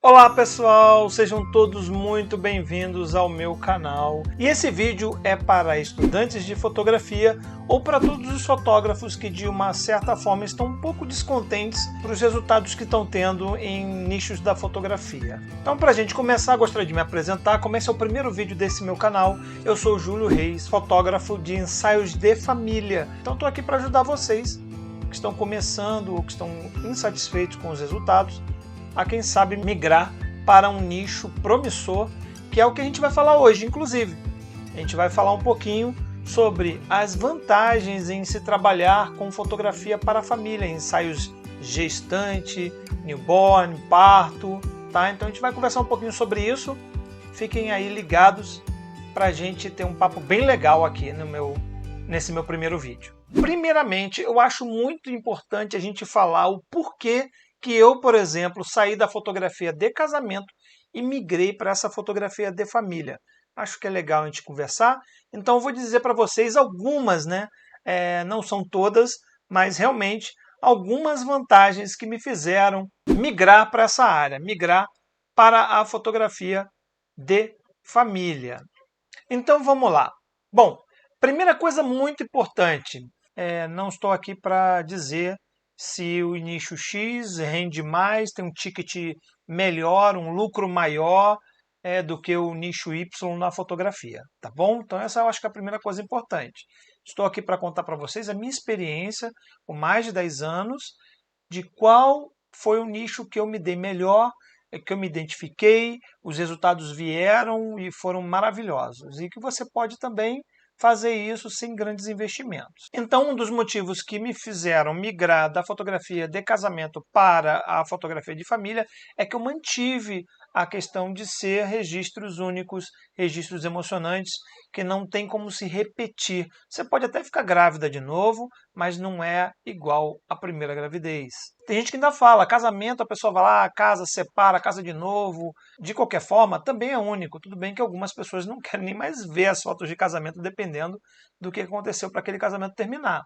Olá pessoal, sejam todos muito bem-vindos ao meu canal. E esse vídeo é para estudantes de fotografia ou para todos os fotógrafos que de uma certa forma estão um pouco descontentes para os resultados que estão tendo em nichos da fotografia. Então, para a gente começar, gostaria de me apresentar. Como esse é o primeiro vídeo desse meu canal, eu sou o Júlio Reis, fotógrafo de ensaios de família. Então estou aqui para ajudar vocês que estão começando ou que estão insatisfeitos com os resultados a quem sabe migrar para um nicho promissor, que é o que a gente vai falar hoje, inclusive. A gente vai falar um pouquinho sobre as vantagens em se trabalhar com fotografia para a família, ensaios gestante, newborn, parto, tá? Então a gente vai conversar um pouquinho sobre isso. Fiquem aí ligados para a gente ter um papo bem legal aqui nesse meu primeiro vídeo. Primeiramente, eu acho muito importante a gente falar o porquê que eu, por exemplo, saí da fotografia de casamento e migrei para essa fotografia de família. Acho que é legal a gente conversar. Então eu vou dizer para vocês algumas, né? Não são todas, mas realmente algumas vantagens que me fizeram migrar para essa área, migrar para a fotografia de família. Então vamos lá. Bom, primeira coisa muito importante, não estou aqui para dizer se o nicho X rende mais, tem um ticket melhor, um lucro maior do que o nicho Y na fotografia, tá bom? Então essa eu acho que é a primeira coisa importante. Estou aqui para contar para vocês a minha experiência com mais de 10 anos, de qual foi o nicho que eu me dei melhor, que eu me identifiquei, os resultados vieram e foram maravilhosos. E que você pode também fazer isso sem grandes investimentos. Então, um dos motivos que me fizeram migrar da fotografia de casamento para a fotografia de família é que eu mantive a questão de ser registros únicos, registros emocionantes, que não tem como se repetir. Você pode até ficar grávida de novo, mas não é igual à primeira gravidez. Tem gente que ainda fala, casamento, a pessoa vai lá, casa, separa, casa de novo. De qualquer forma, também é único. Tudo bem que algumas pessoas não querem nem mais ver as fotos de casamento, dependendo do que aconteceu para aquele casamento terminar.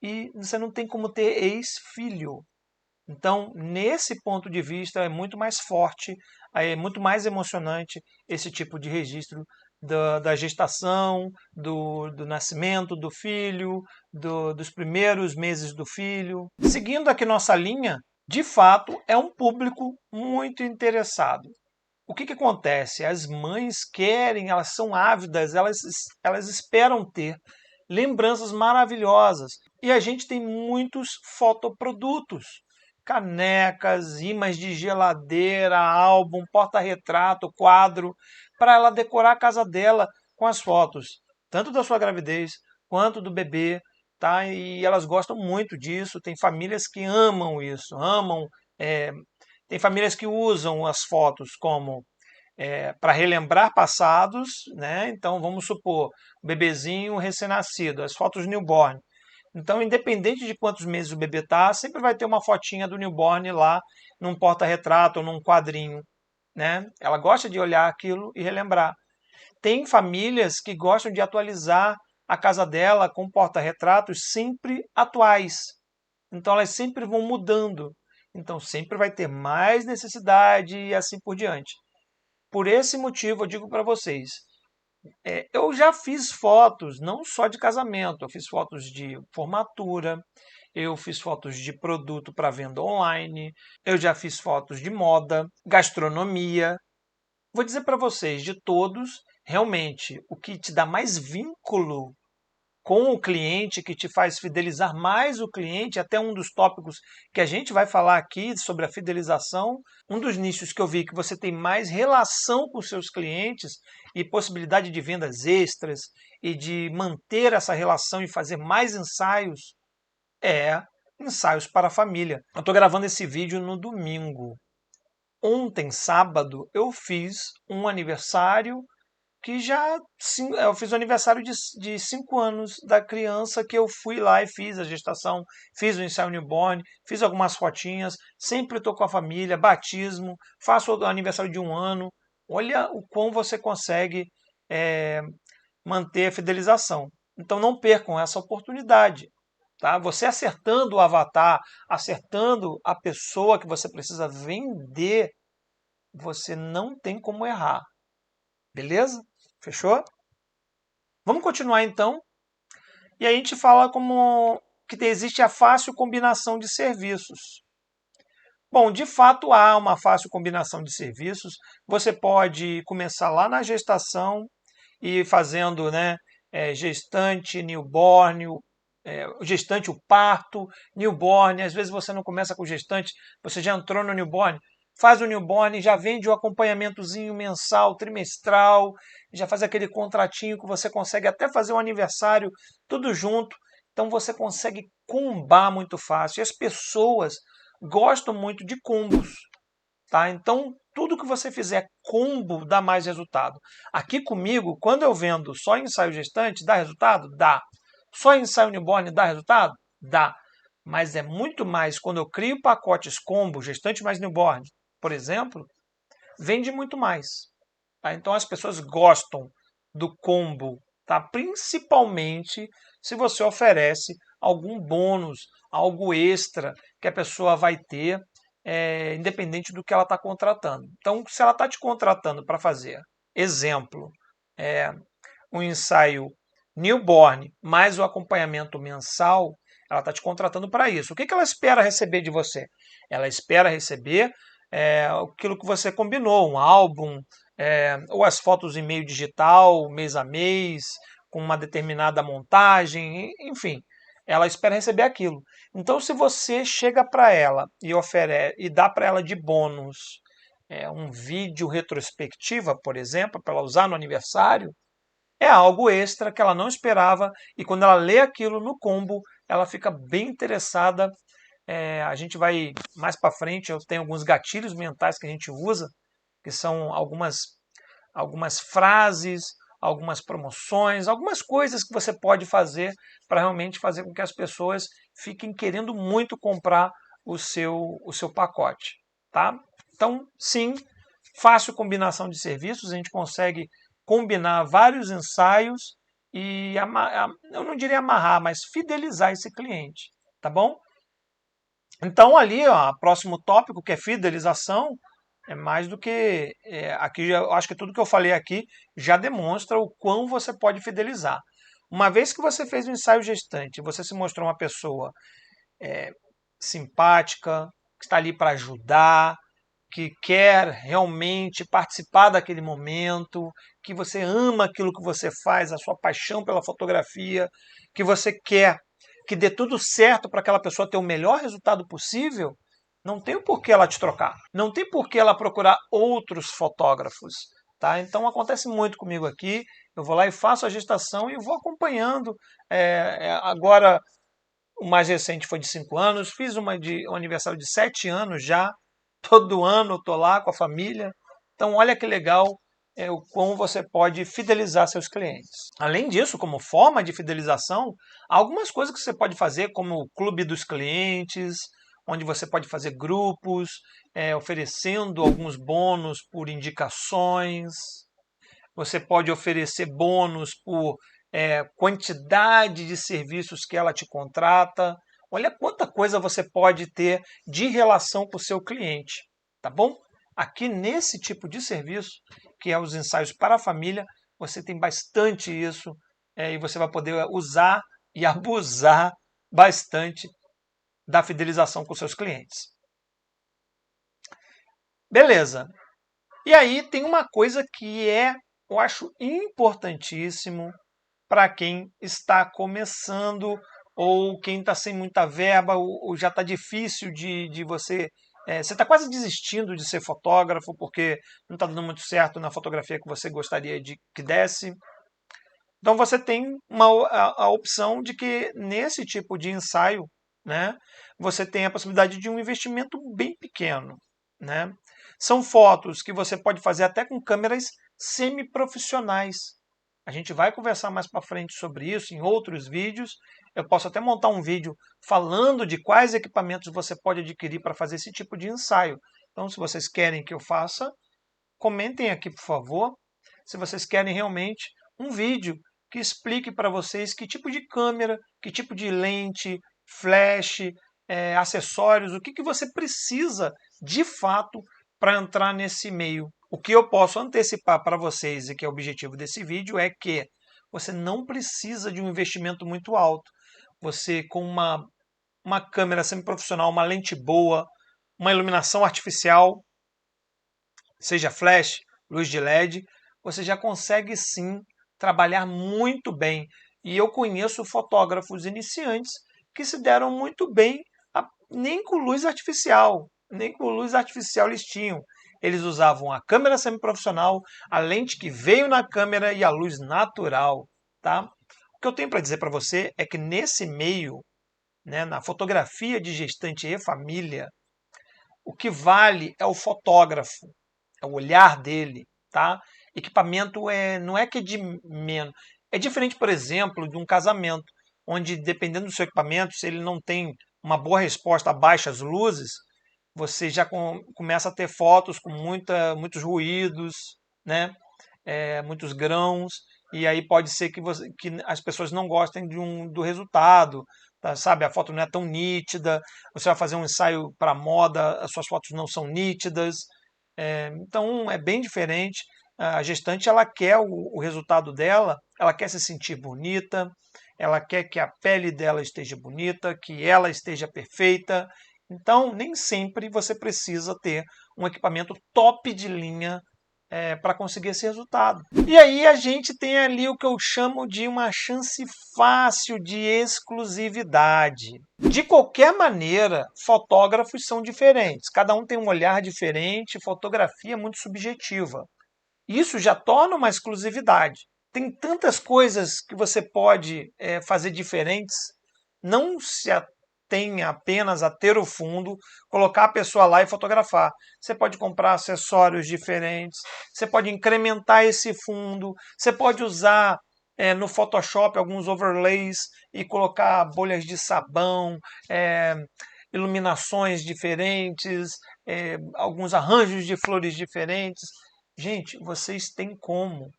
E você não tem como ter ex-filho. Então, nesse ponto de vista, é muito mais forte, é muito mais emocionante esse tipo de registro da gestação, do nascimento do filho, dos primeiros meses do filho. Seguindo aqui nossa linha, de fato, é um público muito interessado. O que acontece? As mães querem, elas são ávidas, elas esperam ter lembranças maravilhosas. E a gente tem muitos fotoprodutos. Canecas, ímãs de geladeira, álbum, porta-retrato, quadro, para ela decorar a casa dela com as fotos, tanto da sua gravidez quanto do bebê, tá? E elas gostam muito disso. Tem famílias que amam isso, tem famílias que usam as fotos como para relembrar passados, né? Então vamos supor, o bebezinho recém-nascido, as fotos newborn. Então, independente de quantos meses o bebê está, sempre vai ter uma fotinha do newborn lá num porta-retrato ou num quadrinho, né? Ela gosta de olhar aquilo e relembrar. Tem famílias que gostam de atualizar a casa dela com porta-retratos sempre atuais. Então, elas sempre vão mudando. Então, sempre vai ter mais necessidade e assim por diante. Por esse motivo, eu digo para vocês, eu já fiz fotos não só de casamento, eu fiz fotos de formatura, eu fiz fotos de produto para venda online, eu já fiz fotos de moda, gastronomia. Vou dizer para vocês, de todos, realmente, o que te dá mais vínculo com o cliente, que te faz fidelizar mais o cliente, até um dos tópicos que a gente vai falar aqui sobre a fidelização, um dos nichos que eu vi que você tem mais relação com os seus clientes e possibilidade de vendas extras e de manter essa relação e fazer mais ensaios, é ensaios para a família. Eu estou gravando esse vídeo no domingo. Ontem, sábado, eu fiz um aniversário que eu fiz o aniversário de 5 anos da criança, que eu fui lá e fiz a gestação, fiz o ensaio newborn, fiz algumas fotinhas, sempre estou com a família, batismo, faço o aniversário de 1 ano. Olha o quão você consegue manter a fidelização. Então não percam essa oportunidade. Tá? Você acertando o avatar, acertando a pessoa que você precisa vender, você não tem como errar. Beleza? Fechou? Vamos continuar então. E aí a gente fala como que existe a fácil combinação de serviços. Bom, de fato há uma fácil combinação de serviços. Você pode começar lá na gestação e fazendo, né, gestante, newborn, gestante, o parto, newborn. Às vezes você não começa com gestante, você já entrou no newborn, faz o newborn, já vende o acompanhamentozinho mensal, trimestral, já faz aquele contratinho que você consegue até fazer um aniversário, tudo junto. Então você consegue combar muito fácil. E as pessoas gostam muito de combos, tá? Então tudo que você fizer combo dá mais resultado. Aqui comigo, quando eu vendo só ensaio gestante, dá resultado? Dá. Só ensaio newborn dá resultado? Dá. Mas é muito mais quando eu crio pacotes combo, gestante mais newborn, por exemplo, vende muito mais. Tá? Então as pessoas gostam do combo, tá? Principalmente se você oferece algum bônus, algo extra que a pessoa vai ter, independente do que ela está contratando. Então, se ela está te contratando para fazer, exemplo, um ensaio newborn mais o acompanhamento mensal, ela está te contratando para isso. O que ela espera receber de você? Ela espera receber aquilo que você combinou, um álbum, ou as fotos em meio digital, mês a mês, com uma determinada montagem, enfim, ela espera receber aquilo. Então, se você chega para ela e oferece e dá para ela de bônus um vídeo retrospectiva, por exemplo, para ela usar no aniversário, é algo extra que ela não esperava e quando ela lê aquilo no combo, ela fica bem interessada. A gente vai mais para frente, eu tenho alguns gatilhos mentais que a gente usa, que são algumas frases, algumas promoções, algumas coisas que você pode fazer para realmente fazer com que as pessoas fiquem querendo muito comprar o seu pacote. Tá? Então, sim, fácil combinação de serviços, a gente consegue combinar vários ensaios e, eu não diria amarrar, mas fidelizar esse cliente. Tá bom? Então, ali, ó, próximo tópico, que é fidelização, é mais do que. Aqui, eu acho que tudo que eu falei aqui já demonstra o quão você pode fidelizar. Uma vez que você fez um ensaio gestante, você se mostrou uma pessoa simpática, que está ali para ajudar, que quer realmente participar daquele momento, que você ama aquilo que você faz, a sua paixão pela fotografia, que você quer que dê tudo certo para aquela pessoa ter o melhor resultado possível, não tem por que ela te trocar. Não tem por que ela procurar outros fotógrafos. Tá? Então acontece muito comigo aqui. Eu vou lá e faço a gestação e vou acompanhando. Agora, o mais recente foi de 5 anos. Fiz um aniversário de 7 anos já. Todo ano eu estou lá com a família. Então olha que legal o como você pode fidelizar seus clientes. Além disso, como forma de fidelização, há algumas coisas que você pode fazer, como o clube dos clientes, onde você pode fazer grupos, oferecendo alguns bônus por indicações. Você pode oferecer bônus por quantidade de serviços que ela te contrata. Olha quanta coisa você pode ter de relação com o seu cliente, tá bom? Aqui nesse tipo de serviço, que é os ensaios para a família, você tem bastante isso e você vai poder usar e abusar bastante da fidelização com seus clientes. Beleza. E aí tem uma coisa que eu acho importantíssimo para quem está começando ou quem está sem muita verba ou já está difícil de você... você está quase desistindo de ser fotógrafo porque não está dando muito certo na fotografia que você gostaria de que desse. Então você tem a opção de que nesse tipo de ensaio, né, você tem a possibilidade de um investimento bem pequeno. Né? São fotos que você pode fazer até com câmeras semi-profissionais. A gente vai conversar mais para frente sobre isso em outros vídeos. Eu posso até montar um vídeo falando de quais equipamentos você pode adquirir para fazer esse tipo de ensaio. Então, se vocês querem que eu faça, comentem aqui, por favor. Se vocês querem realmente um vídeo que explique para vocês que tipo de câmera, que tipo de lente, flash, acessórios, o que você precisa de fato para entrar nesse meio. O que eu posso antecipar para vocês, e que é o objetivo desse vídeo, é que você não precisa de um investimento muito alto. Você, com uma câmera semiprofissional, uma lente boa, uma iluminação artificial, seja flash, luz de LED, você já consegue sim trabalhar muito bem. E eu conheço fotógrafos iniciantes que se deram muito bem, nem com luz artificial, nem com luz artificial eles tinham. Eles usavam a câmera semiprofissional, a lente que veio na câmera e a luz natural, tá? O que eu tenho para dizer para você é que nesse meio, né, na fotografia de gestante e família, o que vale é o fotógrafo, é o olhar dele, tá? Equipamento não é que é de menos. É diferente, por exemplo, de um casamento, onde dependendo do seu equipamento, se ele não tem uma boa resposta a baixas luzes, você já começa a ter fotos com muitos ruídos, né? Muitos grãos, e aí pode ser que as pessoas não gostem do resultado, tá? Sabe? A foto não é tão nítida, você vai fazer um ensaio para moda, as suas fotos não são nítidas, então é bem diferente. A gestante ela quer o resultado dela, ela quer se sentir bonita, ela quer que a pele dela esteja bonita, que ela esteja perfeita. Então, nem sempre você precisa ter um equipamento top de linha para conseguir esse resultado. E aí a gente tem ali o que eu chamo de uma chance fácil de exclusividade. De qualquer maneira, fotógrafos são diferentes, cada um tem um olhar diferente, fotografia é muito subjetiva. Isso já torna uma exclusividade. Tem tantas coisas que você pode fazer diferentes, não se tem apenas a ter o fundo, colocar a pessoa lá e fotografar. Você pode comprar acessórios diferentes, você pode incrementar esse fundo, você pode usar no Photoshop alguns overlays e colocar bolhas de sabão, iluminações diferentes, alguns arranjos de flores diferentes. Gente, vocês têm como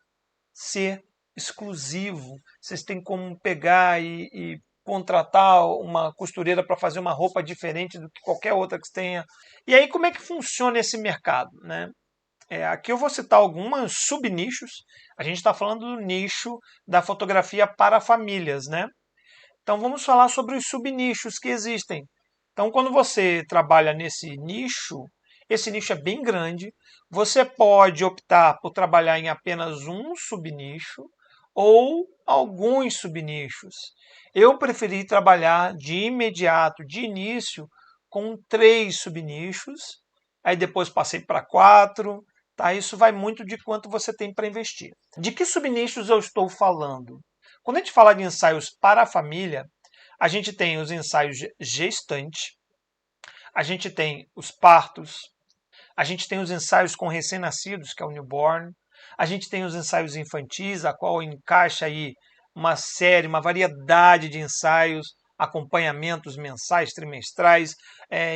ser exclusivo, vocês têm como pegar e contratar uma costureira para fazer uma roupa diferente do que qualquer outra que tenha. E aí, como é que funciona esse mercado, né? Aqui eu vou citar alguns subnichos. A gente está falando do nicho da fotografia para famílias, né? Então vamos falar sobre os subnichos que existem. Então, quando você trabalha nesse nicho, esse nicho é bem grande, você pode optar por trabalhar em apenas um subnicho ou alguns subnichos. Eu preferi trabalhar de imediato, de início, com 3 subnichos, aí depois passei para 4, tá? Isso vai muito de quanto você tem para investir. De que subnichos eu estou falando? Quando a gente fala de ensaios para a família, a gente tem os ensaios gestante, a gente tem os partos, a gente tem os ensaios com recém-nascidos, que é o newborn, a gente tem os ensaios infantis, a qual encaixa aí uma série, uma variedade de ensaios, acompanhamentos mensais, trimestrais,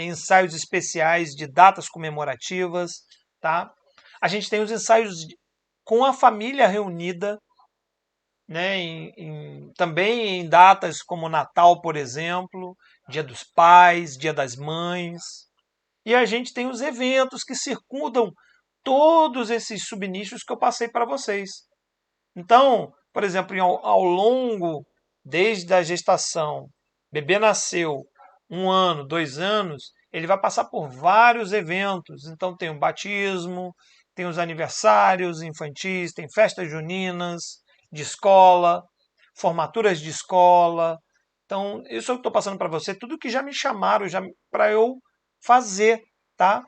ensaios especiais de datas comemorativas, tá? A gente tem os ensaios com a família reunida, né, também em datas como Natal, por exemplo, Dia dos Pais, Dia das Mães. E a gente tem os eventos que circundam todos esses subnichos que eu passei para vocês. Então, por exemplo, ao longo, desde a gestação, bebê nasceu, 1 ano, 2 anos, ele vai passar por vários eventos. Então tem o batismo, tem os aniversários infantis, tem festas juninas, de escola, formaturas de escola. Então, isso eu estou passando para você, tudo que já me chamaram para eu fazer, tá?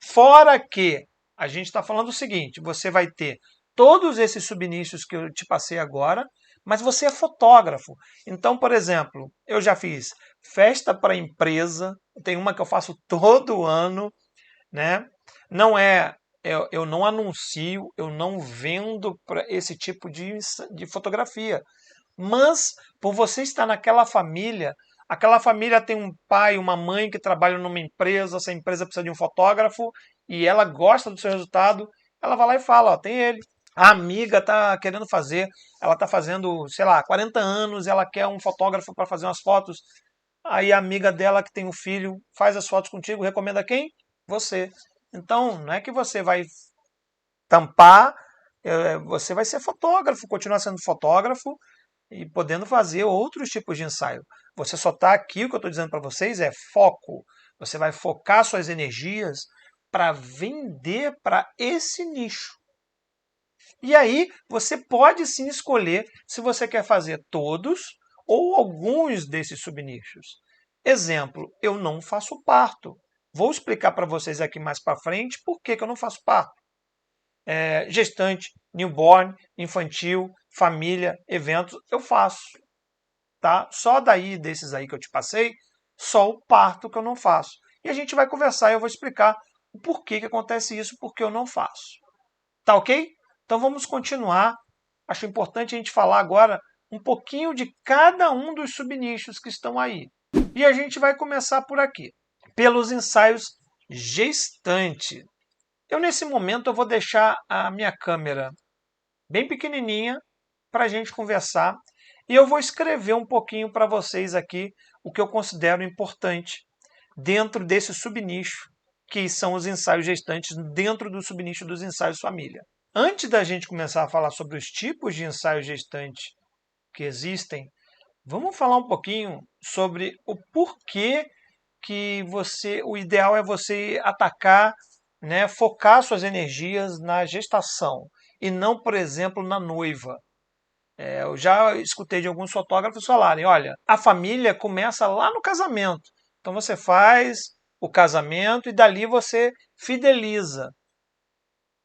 Fora que a gente está falando o seguinte, você vai ter todos esses subnichos que eu te passei agora, mas você é fotógrafo. Então, por exemplo, eu já fiz festa para empresa, tem uma que eu faço todo ano, né? Não eu não anuncio, eu não vendo para esse tipo de fotografia. Mas, por você estar naquela família, aquela família tem um pai, uma mãe que trabalham numa empresa, essa empresa precisa de um fotógrafo e ela gosta do seu resultado, ela vai lá e fala, ó, tem ele. A amiga está querendo fazer, ela está fazendo, sei lá, 40 anos, ela quer um fotógrafo para fazer umas fotos. Aí a amiga dela que tem um filho faz as fotos contigo, recomenda quem? Você. Então, não é que você vai tampar, você vai ser fotógrafo, continuar sendo fotógrafo e podendo fazer outros tipos de ensaio. Você só está aqui, o que eu estou dizendo para vocês é foco. Você vai focar suas energias para vender para esse nicho. E aí você pode sim escolher se você quer fazer todos ou alguns desses subnichos. Exemplo, eu não faço parto. Vou explicar para vocês aqui mais para frente por que eu não faço parto. Gestante, newborn, infantil, família, eventos, eu faço. Tá? Só daí, desses aí que eu te passei, só o parto que eu não faço. E a gente vai conversar e eu vou explicar o porquê que acontece isso, porque eu não faço. Tá ok? Então vamos continuar. Acho importante a gente falar agora um pouquinho de cada um dos subnichos que estão aí. E a gente vai começar por aqui, pelos ensaios gestante. Nesse momento, eu vou deixar a minha câmera bem pequenininha para a gente conversar e eu vou escrever um pouquinho para vocês aqui o que eu considero importante dentro desse subnicho, que são os ensaios gestantes, dentro do subnicho dos ensaios família. Antes da gente começar a falar sobre os tipos de ensaio gestante que existem, vamos falar um pouquinho sobre o porquê que o ideal é você atacar, né, focar suas energias na gestação e não, por exemplo, na noiva. Eu já escutei de alguns fotógrafos falarem, olha, a família começa lá no casamento. Então você faz o casamento e dali você fideliza.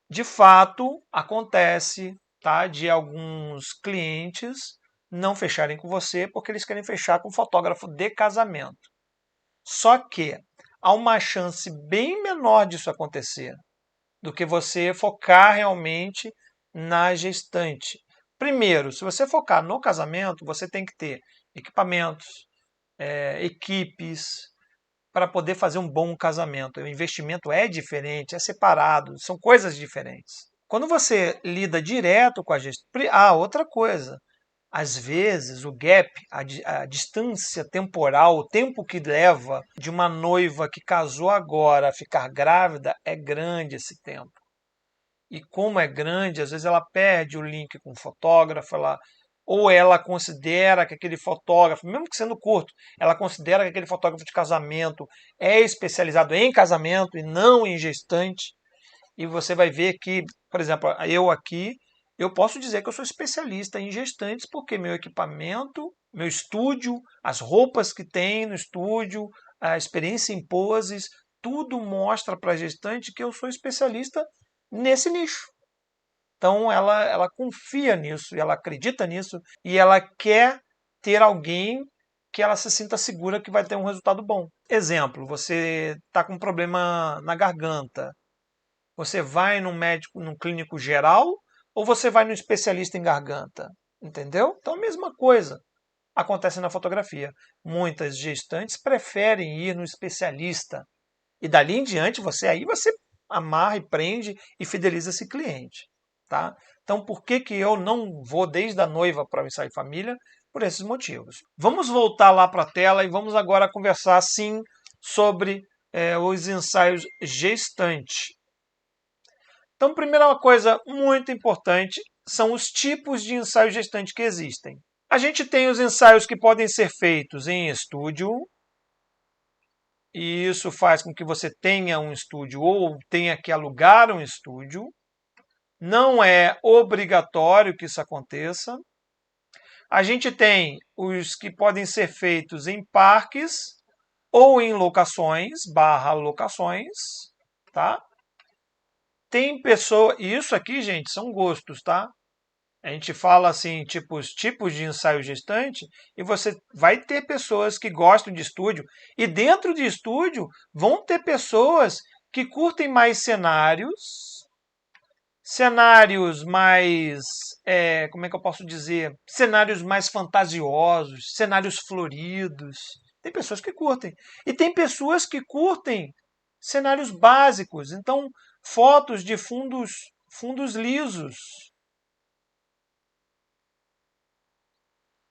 De fato, acontece, tá, de alguns clientes não fecharem com você porque eles querem fechar com fotógrafo de casamento. Só que há uma chance bem menor disso acontecer do que você focar realmente na gestante. Primeiro, se você focar no casamento, você tem que ter equipamentos, equipes, para poder fazer um bom casamento. O investimento é diferente, é separado, são coisas diferentes. Quando você lida direto com a gestão. Outra coisa. Às vezes, o gap, a distância temporal, o tempo que leva de uma noiva que casou agora a ficar grávida, é grande esse tempo. E como é grande, às vezes ela perde o link com o fotógrafo, ou ela considera que aquele fotógrafo, mesmo que sendo curto, ela considera que aquele fotógrafo de casamento é especializado em casamento e não em gestante. E você vai ver que, por exemplo, eu posso dizer que eu sou especialista em gestantes porque meu equipamento, meu estúdio, as roupas que tem no estúdio, a experiência em poses, tudo mostra para a gestante que eu sou especialista nesse nicho. Então ela confia nisso, ela acredita nisso e ela quer ter alguém que ela se sinta segura que vai ter um resultado bom. Exemplo, você está com um problema na garganta. Você vai num médico, num clínico geral ou você vai num especialista em garganta? Entendeu? Então a mesma coisa acontece na fotografia. Muitas gestantes preferem ir no especialista. E dali em diante você amarra e prende e fideliza esse cliente. Tá? Então por que eu não vou desde a noiva para o ensaio família? Por esses motivos. Vamos voltar lá para a tela e vamos agora conversar sim sobre os ensaios gestantes. Então, primeira coisa muito importante são os tipos de ensaio gestante que existem. A gente tem os ensaios que podem ser feitos em estúdio, e isso faz com que você tenha um estúdio ou tenha que alugar um estúdio. Não é obrigatório que isso aconteça. A gente tem os que podem ser feitos em parques ou em locações, tá? Tem pessoa, e isso aqui, gente, são gostos, tá? A gente fala assim, tipos de ensaio gestante, e você vai ter pessoas que gostam de estúdio, e dentro de estúdio vão ter pessoas que curtem mais cenários mais, como é que eu posso dizer? Cenários mais fantasiosos, cenários floridos. Tem pessoas que curtem. E tem pessoas que curtem cenários básicos, então fotos de fundos lisos.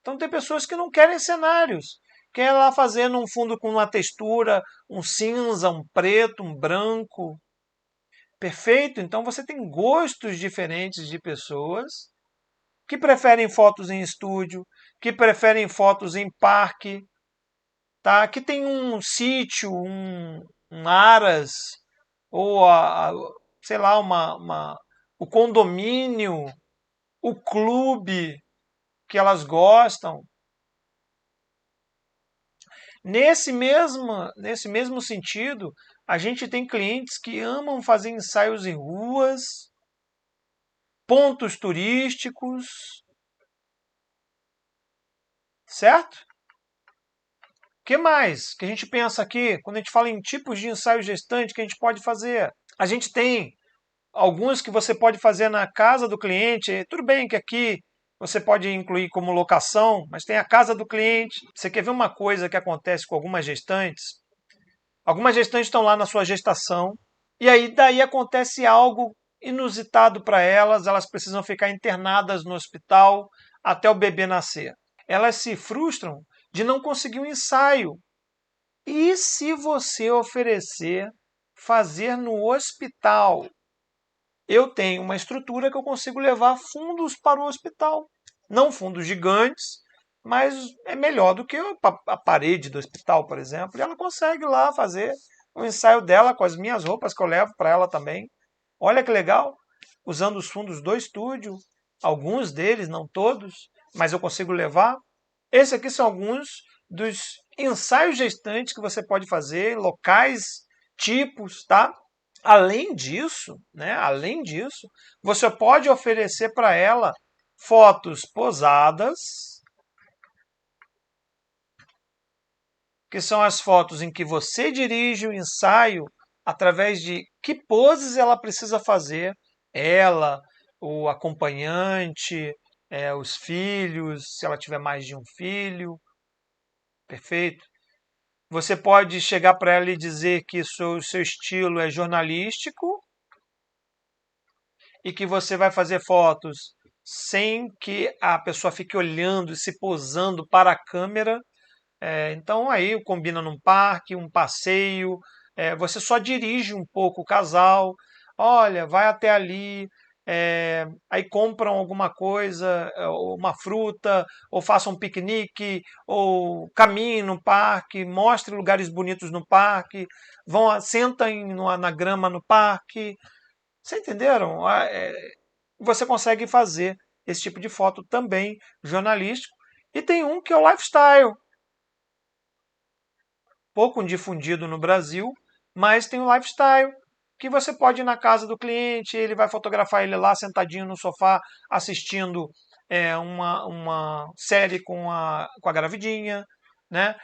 Então tem pessoas que não querem cenários, querem lá fazer um fundo com uma textura, um cinza, um preto, um branco. Perfeito? Então você tem gostos diferentes de pessoas que preferem fotos em estúdio, que preferem fotos em parque, tá? Que tem um sítio, um aras, ou sei lá, o condomínio, o clube que elas gostam. Nesse mesmo sentido, a gente tem clientes que amam fazer ensaios em ruas, pontos turísticos, certo? O que mais que a gente pensa aqui, quando a gente fala em tipos de ensaio gestante que a gente pode fazer? A gente tem alguns que você pode fazer na casa do cliente. Tudo bem que aqui você pode incluir como locação, mas tem a casa do cliente. Você quer ver uma coisa que acontece com algumas gestantes? Algumas gestantes estão lá na sua gestação, e aí daí acontece algo inusitado para elas precisam ficar internadas no hospital até o bebê nascer. Elas se frustram de não conseguir um ensaio. E se você oferecer fazer no hospital? Eu tenho uma estrutura que eu consigo levar fundos para o hospital. Não fundos gigantes, mas é melhor do que a parede do hospital, por exemplo. E ela consegue lá fazer o ensaio dela com as minhas roupas que eu levo para ela também. Olha que legal, usando os fundos do estúdio, alguns deles, não todos, mas eu consigo levar. Esses aqui são alguns dos ensaios gestantes que você pode fazer, locais, tipos, tá? Além disso, você pode oferecer para ela fotos posadas, que são as fotos em que você dirige o ensaio através de que poses ela precisa fazer, ela, o acompanhante, os filhos, se ela tiver mais de um filho, perfeito? Você pode chegar para ela e dizer que o seu estilo é jornalístico e que você vai fazer fotos sem que a pessoa fique olhando e se posando para a câmera. Então aí combina num parque, um passeio, você só dirige um pouco o casal, olha, vai até ali, aí compram alguma coisa, ou uma fruta, ou façam um piquenique, ou caminhem no parque, mostrem lugares bonitos no parque, sentem na grama no parque. Vocês entenderam? Você consegue fazer esse tipo de foto também jornalístico. E tem um que é o lifestyle, pouco difundido no Brasil, mas tem o lifestyle, que você pode ir na casa do cliente, ele vai fotografar ele lá sentadinho no sofá, assistindo uma série com a gravidinha, né?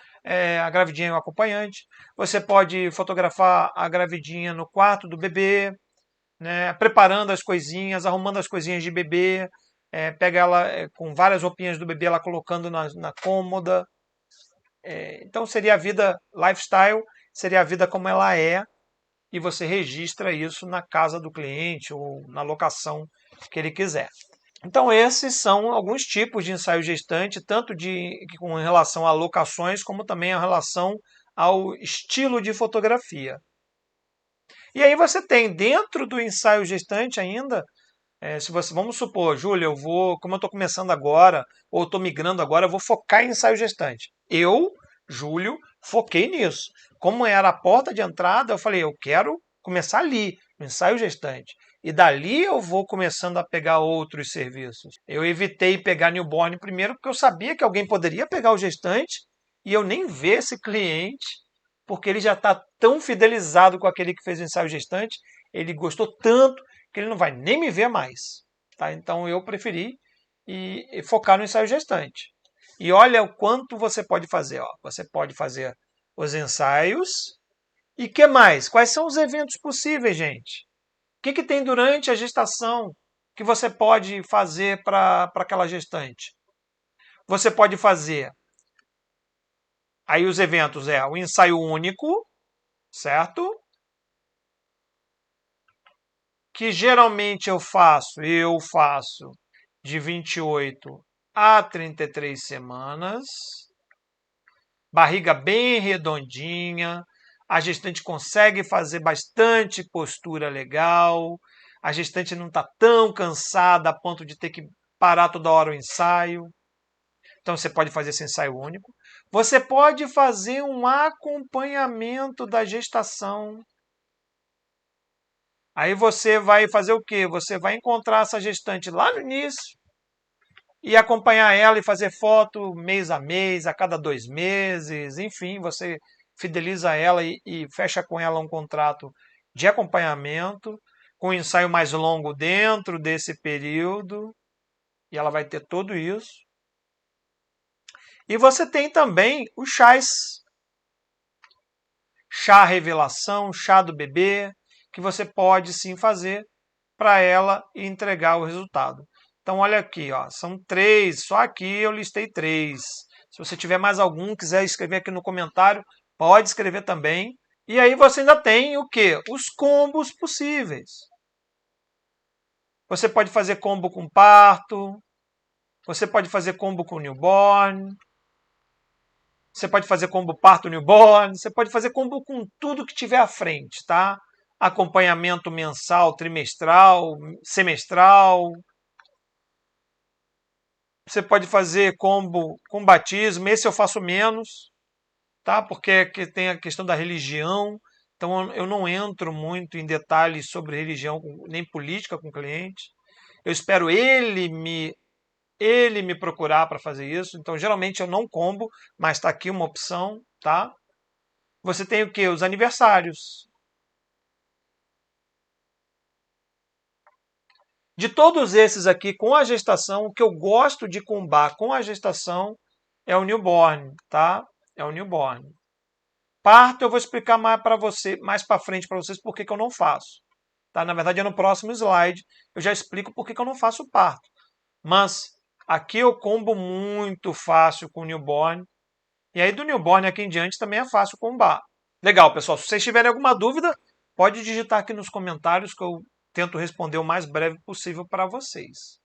A gravidinha e o acompanhante. Você pode fotografar a gravidinha no quarto do bebê, né, preparando as coisinhas, arrumando as coisinhas de bebê, pega ela com várias roupinhas do bebê, ela colocando na cômoda. Então seria a vida lifestyle, seria a vida como ela é, e você registra isso na casa do cliente ou na locação que ele quiser. Então esses são alguns tipos de ensaio gestante, tanto com relação a locações, como também a relação ao estilo de fotografia. E aí você tem dentro do ensaio gestante ainda, se você, vamos supor, Júlia, como eu estou começando agora, ou estou migrando agora, eu vou focar em ensaio gestante. Eu, Júlio, foquei nisso. Como era a porta de entrada, eu falei, eu quero começar ali, no ensaio gestante. E dali eu vou começando a pegar outros serviços. Eu evitei pegar newborn primeiro, porque eu sabia que alguém poderia pegar o gestante e eu nem ver esse cliente, porque ele já está tão fidelizado com aquele que fez o ensaio gestante, ele gostou tanto que ele não vai nem me ver mais. Tá? Então eu preferi focar no ensaio gestante. E olha o quanto você pode fazer. Ó. Você pode fazer os ensaios. E que mais? Quais são os eventos possíveis, gente? O que tem durante a gestação que você pode fazer para aquela gestante? Você pode fazer. Aí os eventos o ensaio único, certo? Que geralmente eu faço de 28 a 33 semanas, barriga bem redondinha, a gestante consegue fazer bastante postura legal, a gestante não está tão cansada a ponto de ter que parar toda hora o ensaio. Então você pode fazer esse ensaio único. Você pode fazer um acompanhamento da gestação. Aí você vai fazer o quê? Você vai encontrar essa gestante lá no início e acompanhar ela e fazer foto mês a mês, a cada 2 meses, enfim, você fideliza ela e fecha com ela um contrato de acompanhamento, com um ensaio mais longo dentro desse período, e ela vai ter tudo isso. E você tem também os chás. Chá revelação, chá do bebê, que você pode sim fazer para ela e entregar o resultado. Então olha aqui, ó, são 3, só aqui eu listei 3. Se você tiver mais algum, quiser escrever aqui no comentário, pode escrever também. E aí você ainda tem o quê? Os combos possíveis. Você pode fazer combo com parto, você pode fazer combo com newborn, você pode fazer combo parto newborn, você pode fazer combo com tudo que tiver à frente, tá? Acompanhamento mensal, trimestral, semestral. Você pode fazer combo com batismo, esse eu faço menos, tá? Porque tem a questão da religião, então eu não entro muito em detalhes sobre religião nem política com o cliente. Eu espero ele me procurar para fazer isso. Então geralmente eu não combo, mas está aqui uma opção, tá? Você tem o que? Os aniversários. De todos esses aqui, com a gestação, o que eu gosto de combar com a gestação é o newborn, tá? É o newborn. Parto eu vou explicar mais para frente para vocês por que eu não faço. Tá? Na verdade, é no próximo slide eu já explico por que eu não faço parto. Mas aqui eu combo muito fácil com o newborn. E aí do newborn aqui em diante também é fácil combar. Legal, pessoal. Se vocês tiverem alguma dúvida, pode digitar aqui nos comentários que eu tento responder o mais breve possível para vocês.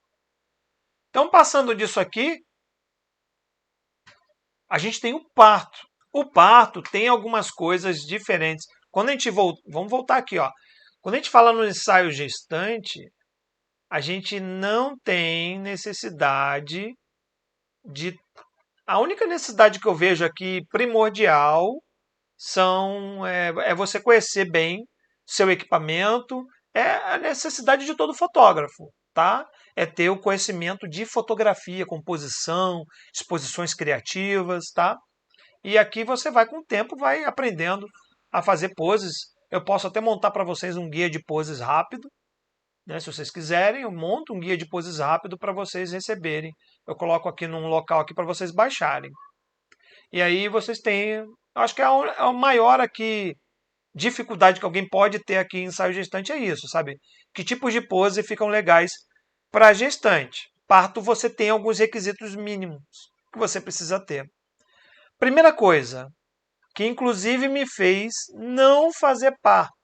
Então, passando disso aqui, a gente tem o parto. O parto tem algumas coisas diferentes. Quando a gente vamos voltar aqui, ó. Quando a gente fala no ensaio gestante, a gente não tem necessidade de... A única necessidade que eu vejo aqui primordial é você conhecer bem seu equipamento, é a necessidade de todo fotógrafo, tá? É ter o conhecimento de fotografia, composição, exposições criativas, tá? E aqui você vai com o tempo, vai aprendendo a fazer poses. Eu posso até montar para vocês um guia de poses rápido, né? Se vocês quiserem, eu monto um guia de poses rápido para vocês receberem. Eu coloco aqui num local aqui para vocês baixarem. E aí vocês têm, acho que a maior aqui dificuldade que alguém pode ter aqui em ensaio gestante é isso, sabe? Que tipos de pose ficam legais para gestante? Parto você tem alguns requisitos mínimos que você precisa ter. Primeira coisa, que inclusive me fez não fazer parto.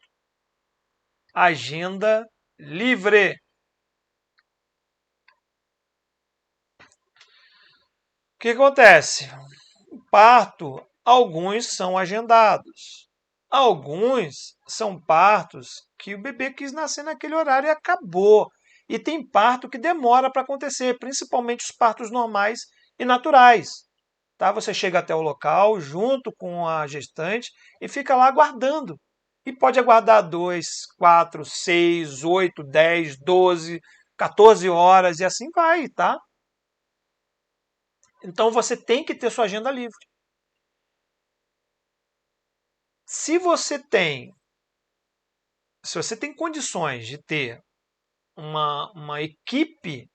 Agenda livre. O que acontece? Parto, alguns são agendados. Alguns são partos que o bebê quis nascer naquele horário e acabou. E tem parto que demora para acontecer, principalmente os partos normais e naturais. Tá? Você chega até o local junto com a gestante e fica lá aguardando. E pode aguardar 2, 4, 6, 8, 10, 12, 14 horas e assim vai, tá? Então você tem que ter sua agenda livre. Se você tem condições de ter uma equipe,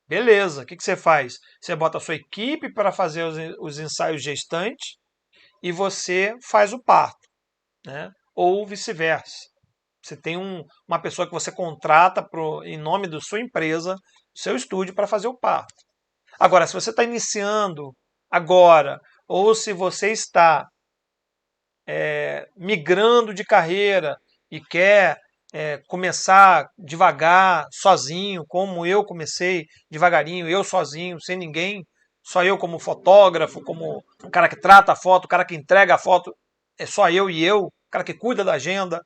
beleza. O que você faz? Você bota a sua equipe para fazer os ensaios gestantes e você faz o parto, né? Ou vice-versa. Você tem uma pessoa que você contrata em nome da sua empresa, seu estúdio, para fazer o parto. Agora, se você está iniciando agora, ou se você está migrando de carreira e quer começar devagar, sozinho, como eu comecei devagarinho, eu sozinho, sem ninguém, só eu como fotógrafo, como o cara que trata a foto, o cara que entrega a foto, é só eu e eu, cara que cuida da agenda.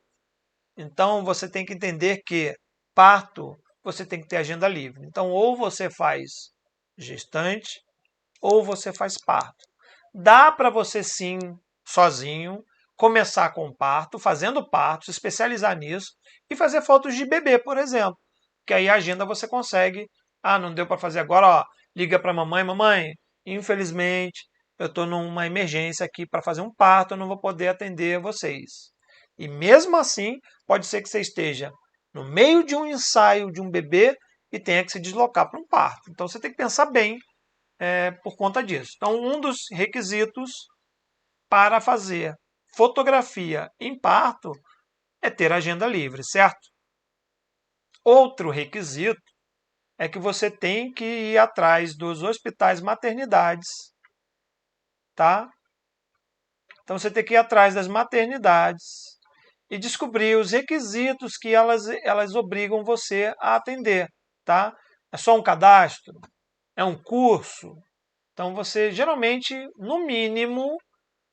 Então você tem que entender que parto você tem que ter agenda livre. Então ou você faz gestante ou você faz parto. Dá para você sim, sozinho, começar com parto, fazendo parto, se especializar nisso e fazer fotos de bebê, por exemplo. Que aí a agenda você consegue. Ah, não deu para fazer agora, ó, liga para mamãe, mamãe, infelizmente eu estou numa emergência aqui para fazer um parto, eu não vou poder atender vocês. E mesmo assim, pode ser que você esteja no meio de um ensaio de um bebê e tenha que se deslocar para um parto. Então você tem que pensar bem por conta disso. Então, um dos requisitos para fazer fotografia em parto é ter agenda livre, certo? Outro requisito é que você tem que ir atrás dos hospitais maternidades, tá? Então você tem que ir atrás das maternidades e descobrir os requisitos que elas obrigam você a atender, tá? É só um cadastro? É um curso? Então você geralmente, no mínimo,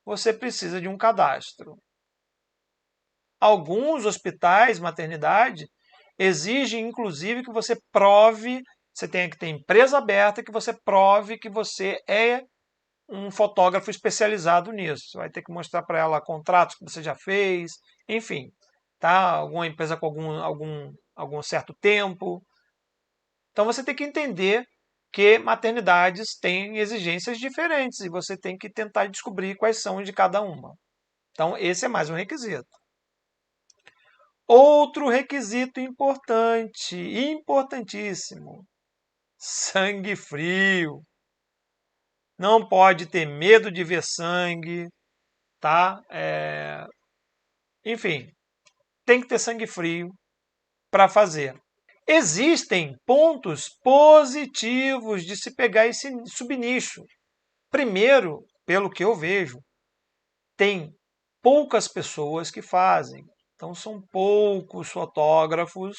você precisa de um cadastro. Alguns hospitais, maternidade, exigem inclusive que você prove, você tenha que ter empresa aberta, que você prove que você é um fotógrafo especializado nisso. Você vai ter que mostrar para ela contratos que você já fez, enfim, tá? Alguma empresa com algum certo tempo. Então você tem que entender que maternidades têm exigências diferentes e você tem que tentar descobrir quais são de cada uma. Então esse é mais um requisito. Outro requisito importante, importantíssimo, sangue frio. Não pode ter medo de ver sangue, tá? Enfim, tem que ter sangue frio para fazer. Existem pontos positivos de se pegar esse subnicho. Primeiro, pelo que eu vejo, tem poucas pessoas que fazem. Então são poucos fotógrafos.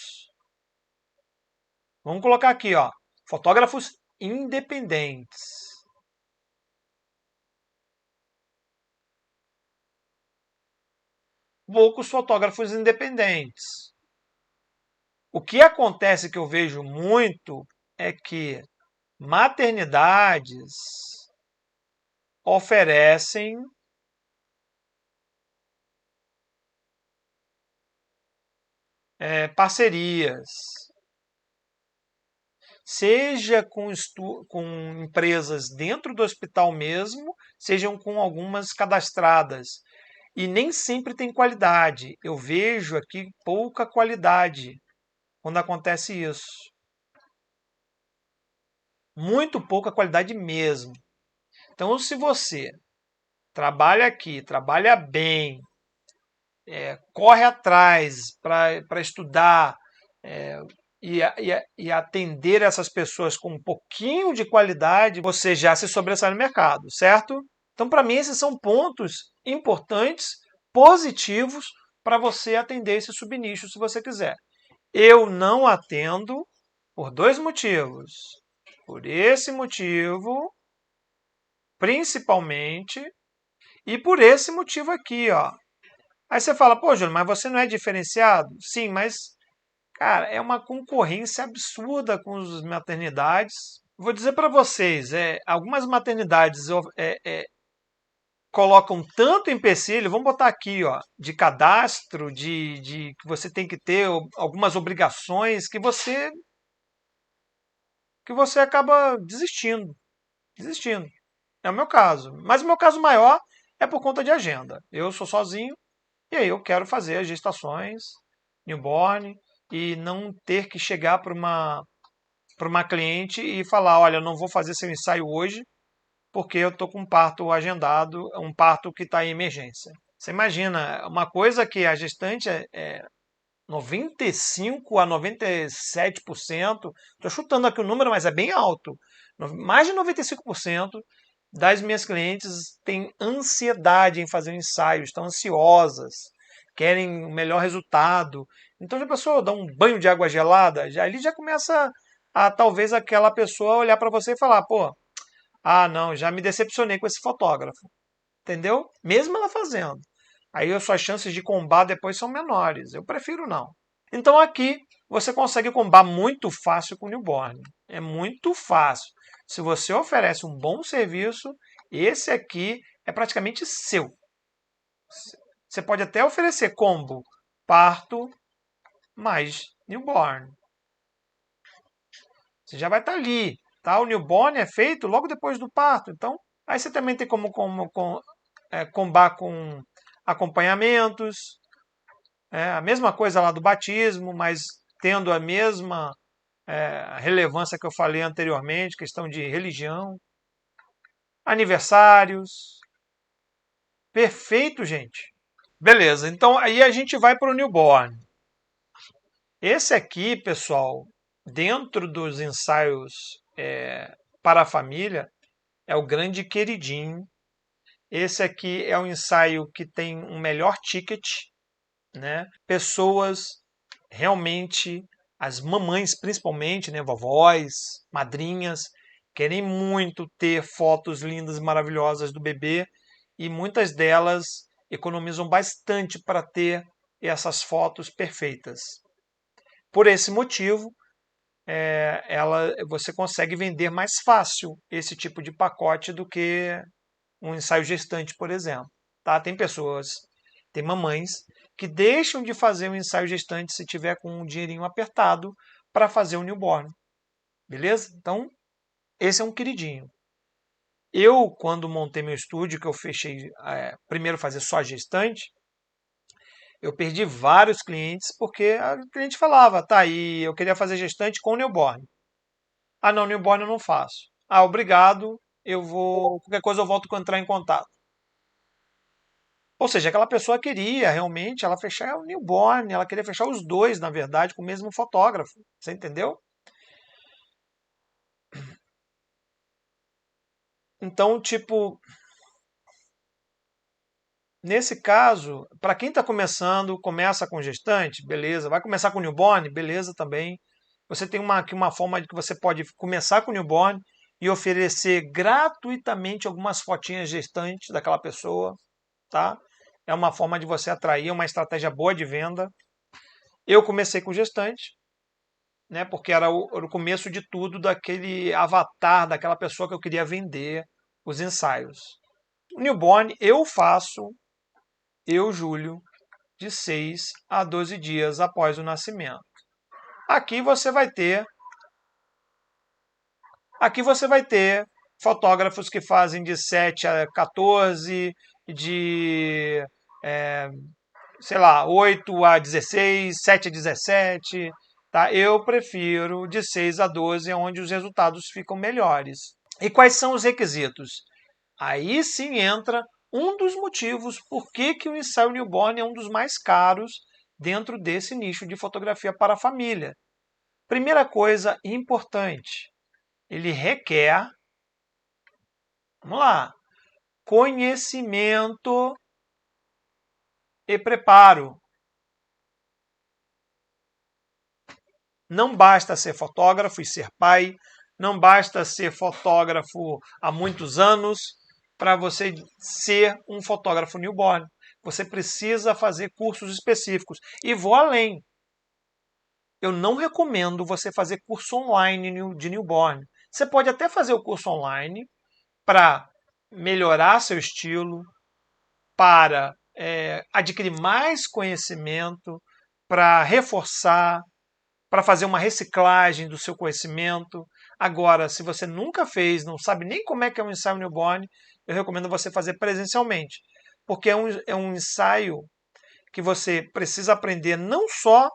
Vamos colocar aqui, ó, fotógrafos independentes. Poucos fotógrafos independentes. O que acontece que eu vejo muito é que maternidades oferecem parcerias, seja com empresas dentro do hospital mesmo, sejam com algumas cadastradas. E nem sempre tem qualidade. Eu vejo aqui pouca qualidade quando acontece isso. Muito pouca qualidade mesmo. Então, se você trabalha aqui, trabalha bem, corre atrás para estudar e atender essas pessoas com um pouquinho de qualidade, você já se sobressai no mercado, certo? Então, para mim, esses são pontos importantes, positivos, para você atender esse subnicho se você quiser. Eu não atendo por dois motivos. Por esse motivo, principalmente, e por esse motivo aqui, ó. Aí você fala, pô, Júlio, mas você não é diferenciado? Sim, mas, cara, é uma concorrência absurda com as maternidades. Vou dizer para vocês, algumas maternidades colocam tanto empecilho, vamos botar aqui, ó, de cadastro, de que você tem que ter algumas obrigações que você acaba desistindo. Desistindo. É o meu caso. Mas o meu caso maior é por conta de agenda. Eu sou sozinho e aí eu quero fazer as gestações, newborn, e não ter que chegar para uma cliente e falar, olha, eu não vou fazer seu ensaio hoje porque eu estou com um parto agendado, um parto que está em emergência. Você imagina, uma coisa que a gestante 95 a 97%, estou chutando aqui o número, mas é bem alto, mais de 95% das minhas clientes têm ansiedade em fazer o ensaio, estão ansiosas, querem o melhor resultado. Então, já a pessoa dá um banho de água gelada, ali já começa a talvez aquela pessoa olhar para você e falar, pô, ah, não, já me decepcionei com esse fotógrafo. Entendeu? Mesmo ela fazendo. Aí as suas chances de combar depois são menores. Eu prefiro não. Então aqui você consegue combar muito fácil com o newborn. É muito fácil. Se você oferece um bom serviço, esse aqui é praticamente seu. Você pode até oferecer combo parto mais newborn. Você já vai estar ali. Tá? O newborn é feito logo depois do parto. Então, aí você também tem como combar com acompanhamentos. A mesma coisa lá do batismo, mas tendo a mesma relevância que eu falei anteriormente, questão de religião. Aniversários. Perfeito, gente. Beleza, então aí a gente vai para o newborn. Esse aqui, pessoal, dentro dos ensaios para a família, é o grande queridinho. Esse aqui é um ensaio que tem um melhor ticket, né? Pessoas realmente, as mamães principalmente, né? Vovós, madrinhas, querem muito ter fotos lindas, maravilhosas do bebê e muitas delas economizam bastante para ter essas fotos perfeitas. Por esse motivo, você consegue vender mais fácil esse tipo de pacote do que um ensaio gestante, por exemplo. Tá? Tem mamães que deixam de fazer um ensaio gestante se tiver com um dinheirinho apertado para fazer o newborn. Beleza? Então, esse é um queridinho. Eu, quando montei meu estúdio, que eu fechei primeiro fazer só gestante, eu perdi vários clientes porque o cliente falava, tá aí, eu queria fazer gestante com newborn. Ah, não, newborn eu não faço. Ah, obrigado, qualquer coisa eu volto a entrar em contato. Ou seja, aquela pessoa queria realmente ela fechar o newborn, ela queria fechar os dois, na verdade, com o mesmo fotógrafo. Você entendeu? Então, tipo, nesse caso, para quem está começando, começa com gestante, beleza. Vai começar com newborn, beleza também. Você tem aqui uma forma de que você pode começar com newborn e oferecer gratuitamente algumas fotinhas gestantes daquela pessoa, tá? É uma forma de você atrair, uma estratégia boa de venda. Eu comecei com gestante, né? Porque era o começo de tudo daquele avatar, daquela pessoa que eu queria vender os ensaios. O newborn eu faço, Júlio, de 6 a 12 dias após o nascimento. Aqui você vai ter fotógrafos que fazem de 7 a 14, de sei lá, 8 a 16, 7 a 17. Tá? Eu prefiro de 6 a 12, onde os resultados ficam melhores. E quais são os requisitos? Aí sim entra um dos motivos por que o ensaio newborn é um dos mais caros dentro desse nicho de fotografia para a família. Primeira coisa importante, ele requer, vamos lá, conhecimento e preparo. Não basta ser fotógrafo e ser pai, não basta ser fotógrafo há muitos anos para você ser um fotógrafo newborn. Você precisa fazer cursos específicos. E vou além. Eu não recomendo você fazer curso online de newborn. Você pode até fazer o curso online para melhorar seu estilo, para adquirir mais conhecimento, para reforçar, para fazer uma reciclagem do seu conhecimento. Agora, se você nunca fez, não sabe nem como é que é um ensaio newborn, eu recomendo você fazer presencialmente, porque é um ensaio que você precisa aprender não só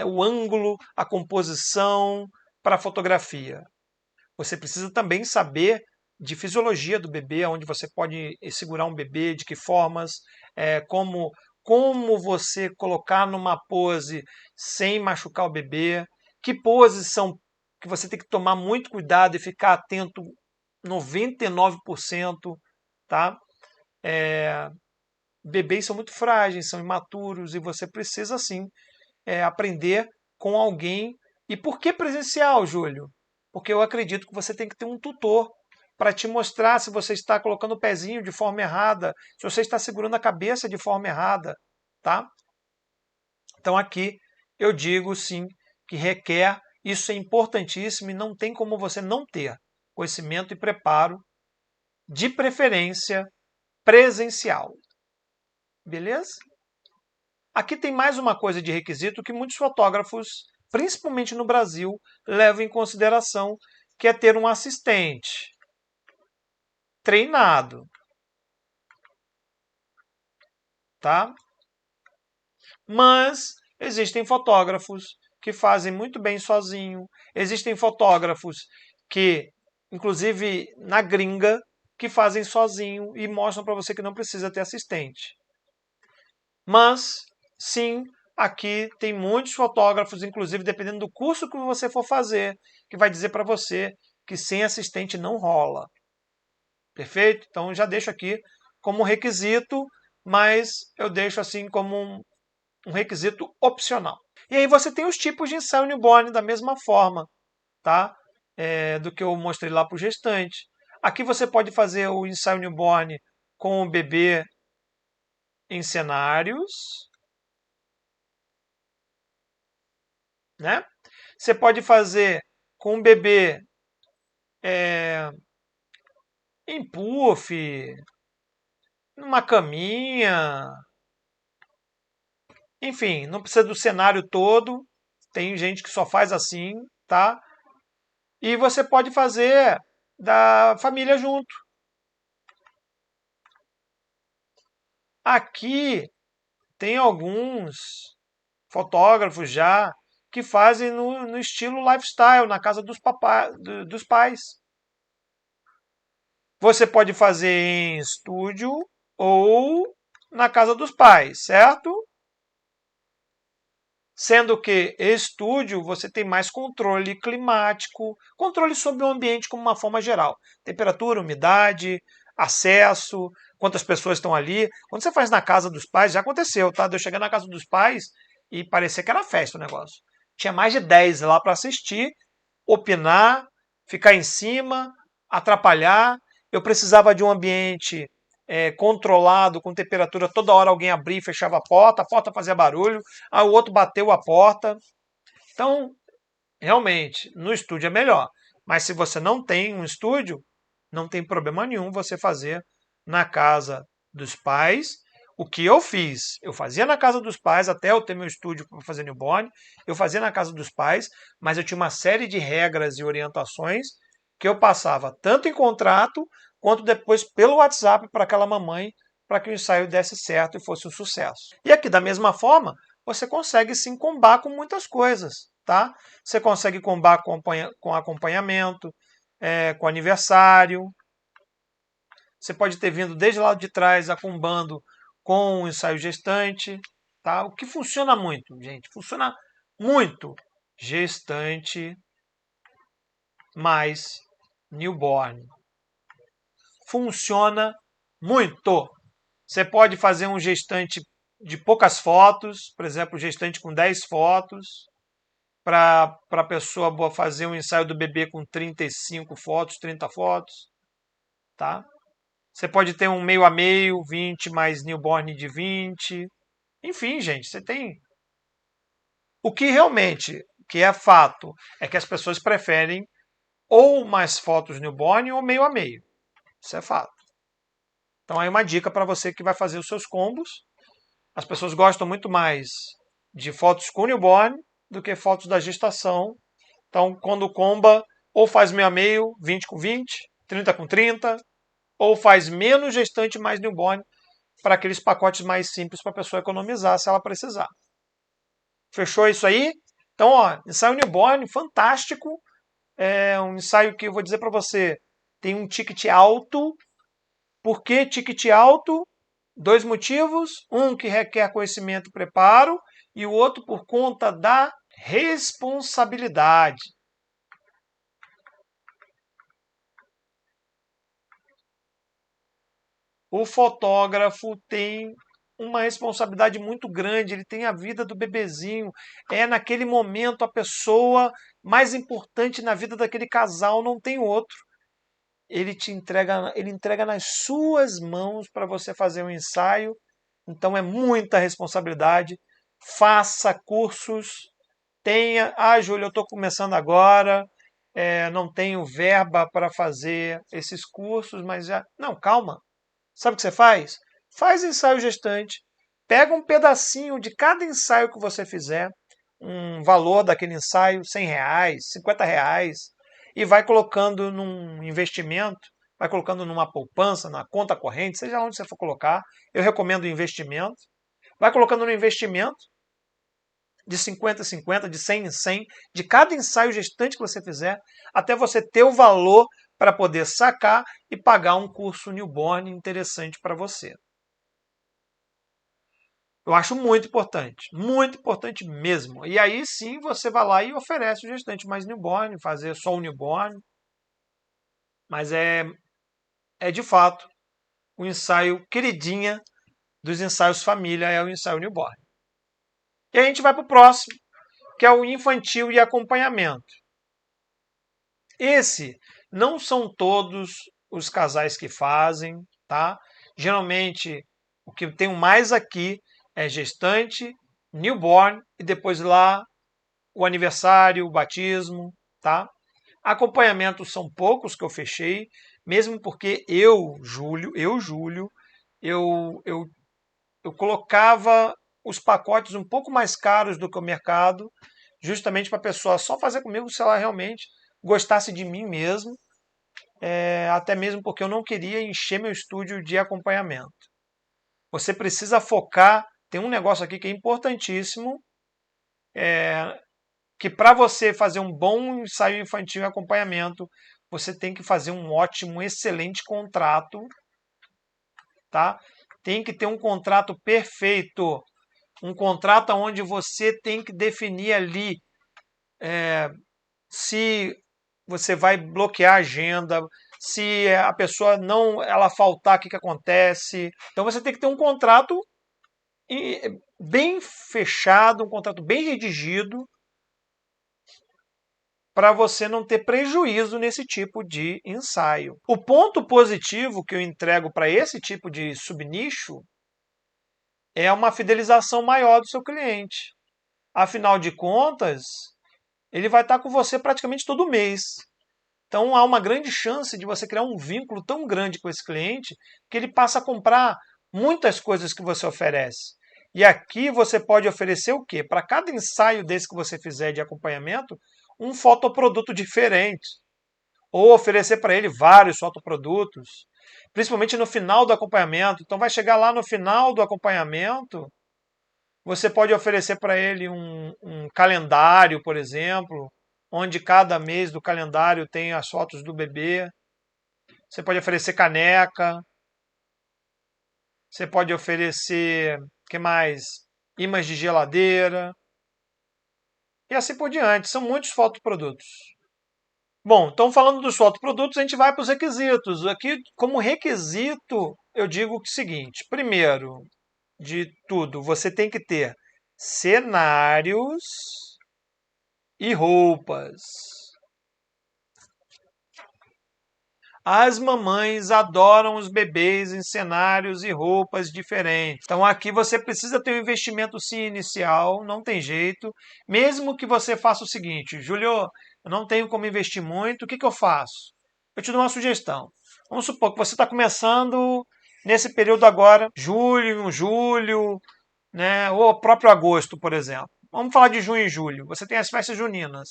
o ângulo, a composição para a fotografia. Você precisa também saber de fisiologia do bebê, onde você pode segurar um bebê, de que formas, como você colocar numa pose sem machucar o bebê, que poses são que você tem que tomar muito cuidado e ficar atento 99%, tá? Bebês são muito frágeis, são imaturos e você precisa sim aprender com alguém. E por que presencial, Júlio? Porque eu acredito que você tem que ter um tutor. para te mostrar se você está colocando o pezinho de forma errada, se você está segurando a cabeça de forma errada, tá? Então aqui eu digo sim que requer, isso é importantíssimo e não tem como você não ter conhecimento e preparo, de preferência presencial. Beleza? Aqui tem mais uma coisa de requisito que muitos fotógrafos, principalmente no Brasil, levam em consideração, que é ter um assistente treinado, tá? Mas existem fotógrafos que fazem muito bem sozinho, existem fotógrafos que, inclusive na gringa, que fazem sozinho e mostram para você que não precisa ter assistente. Mas, sim, aqui tem muitos fotógrafos, inclusive dependendo do curso que você for fazer, que vai dizer para você que sem assistente não rola. Perfeito? Então já deixo aqui como requisito, mas eu deixo assim como um requisito opcional. E aí você tem os tipos de ensaio newborn da mesma forma, tá? Do que eu mostrei lá para o gestante. Aqui você pode fazer o ensaio newborn com o bebê em cenários, né? Você pode fazer com o bebê em puff, numa caminha, enfim, não precisa do cenário todo. Tem gente que só faz assim, tá? E você pode fazer da família junto. Aqui tem alguns fotógrafos já que fazem no estilo lifestyle, na casa dos pais. Você pode fazer em estúdio ou na casa dos pais, certo? Sendo que estúdio você tem mais controle climático, controle sobre o ambiente como uma forma geral. Temperatura, umidade, acesso, quantas pessoas estão ali. Quando você faz na casa dos pais, já aconteceu, tá? De eu chegar na casa dos pais e parecia que era festa o negócio. Tinha mais de 10 lá para assistir, opinar, ficar em cima, atrapalhar. Eu precisava de um ambiente controlado, com temperatura, toda hora alguém abria e fechava a porta fazia barulho, aí o outro bateu a porta. Então, realmente, no estúdio é melhor. Mas se você não tem um estúdio, não tem problema nenhum você fazer na casa dos pais. O que eu fiz? Eu fazia na casa dos pais, até eu ter meu estúdio para fazer newborn, eu fazia na casa dos pais, mas eu tinha uma série de regras e orientações que eu passava tanto em contrato, quanto depois pelo WhatsApp para aquela mamãe, para que o ensaio desse certo e fosse um sucesso. E aqui, da mesma forma, você consegue sim combar com muitas coisas, tá? Você consegue combar com acompanhamento, com aniversário. Você pode ter vindo desde lá de trás acombando com o ensaio gestante, tá? O que funciona muito, gente, funciona muito. Gestante mais newborn. Funciona muito. Você pode fazer um gestante de poucas fotos, por exemplo, gestante com 10 fotos, para a pessoa fazer um ensaio do bebê com 35 fotos, 30 fotos, tá? Você pode ter um meio a meio, 20 mais newborn de 20. Enfim, gente, você tem... O que realmente, que é fato, é que as pessoas preferem ou mais fotos newborn ou meio a meio. Isso é fato. Então aí uma dica para você que vai fazer os seus combos. As pessoas gostam muito mais de fotos com newborn do que fotos da gestação. Então, quando comba, ou faz meio a meio, 20 com 20, 30 com 30, ou faz menos gestante mais newborn, para aqueles pacotes mais simples para a pessoa economizar se ela precisar. Fechou isso aí? Então, ó, ensaio newborn, fantástico. É um ensaio que eu vou dizer para você, tem um ticket alto. Por que ticket alto? Dois motivos. Um que requer conhecimento e preparo, e o outro por conta da responsabilidade. O fotógrafo tem uma responsabilidade muito grande, ele tem a vida do bebezinho, é naquele momento a pessoa mais importante na vida daquele casal, não tem outro. ele entrega nas suas mãos para você fazer um ensaio. Então é muita responsabilidade. Faça cursos, tenha. Ah, Júlio, eu estou começando agora, não tenho verba para fazer esses cursos, mas já. Não, calma. Sabe o que você faz? Faz ensaio gestante, pega um pedacinho de cada ensaio que você fizer, um valor daquele ensaio, R$ 100, R$ 50, e vai colocando num investimento, vai colocando numa poupança, na conta corrente, seja onde você for colocar. Eu recomendo investimento. Vai colocando no investimento de 50 em 50, de 100 em 100, de cada ensaio gestante que você fizer, até você ter o valor para poder sacar e pagar um curso newborn interessante para você. Eu acho muito importante mesmo. E aí sim você vai lá e oferece o gestante mais newborn, fazer só o newborn. Mas é de fato o ensaio queridinha dos ensaios família, é o ensaio newborn. E a gente vai para o próximo, que é o infantil e acompanhamento. Esse não são todos os casais que fazem, tá? Geralmente o que tem mais aqui é gestante, newborn e depois lá o aniversário, o batismo, tá? Acompanhamento são poucos que eu fechei, mesmo porque Júlio, eu colocava os pacotes um pouco mais caros do que o mercado, justamente para a pessoa só fazer comigo se ela realmente gostasse de mim mesmo, até mesmo porque eu não queria encher meu estúdio de acompanhamento. Você precisa focar, tem um negócio aqui que é importantíssimo, que para você fazer um bom ensaio infantil e acompanhamento, você tem que fazer um ótimo, excelente contrato, tá? Tem que ter um contrato perfeito, um contrato onde você tem que definir ali se você vai bloquear a agenda, se a pessoa não ela faltar, o que acontece. Então você tem que ter um contrato bem fechado, um contrato bem redigido, para você não ter prejuízo nesse tipo de ensaio. O ponto positivo que eu entrego para esse tipo de subnicho é uma fidelização maior do seu cliente. Afinal de contas, ele vai estar com você praticamente todo mês. Então há uma grande chance de você criar um vínculo tão grande com esse cliente que ele passa a comprar muitas coisas que você oferece. E aqui você pode oferecer o quê? Para cada ensaio desse que você fizer de acompanhamento, um fotoproduto diferente. Ou oferecer para ele vários fotoprodutos, principalmente no final do acompanhamento. Então vai chegar lá no final do acompanhamento, você pode oferecer para ele um calendário, por exemplo, onde cada mês do calendário tem as fotos do bebê. Você pode oferecer caneca. Você pode oferecer, que mais? Imãs de geladeira. E assim por diante. São muitos fotoprodutos. Bom, então falando dos fotoprodutos, a gente vai para os requisitos. Aqui, como requisito, eu digo o seguinte. Primeiro de tudo, você tem que ter cenários e roupas. As mamães adoram os bebês em cenários e roupas diferentes. Então aqui você precisa ter um investimento sim inicial, não tem jeito. Mesmo que você faça o seguinte, Júlio, eu não tenho como investir muito, o que eu faço? Eu te dou uma sugestão. Vamos supor que você está começando nesse período agora, julho, né, ou próprio agosto, por exemplo. Vamos falar de junho e julho. Você tem as festas juninas.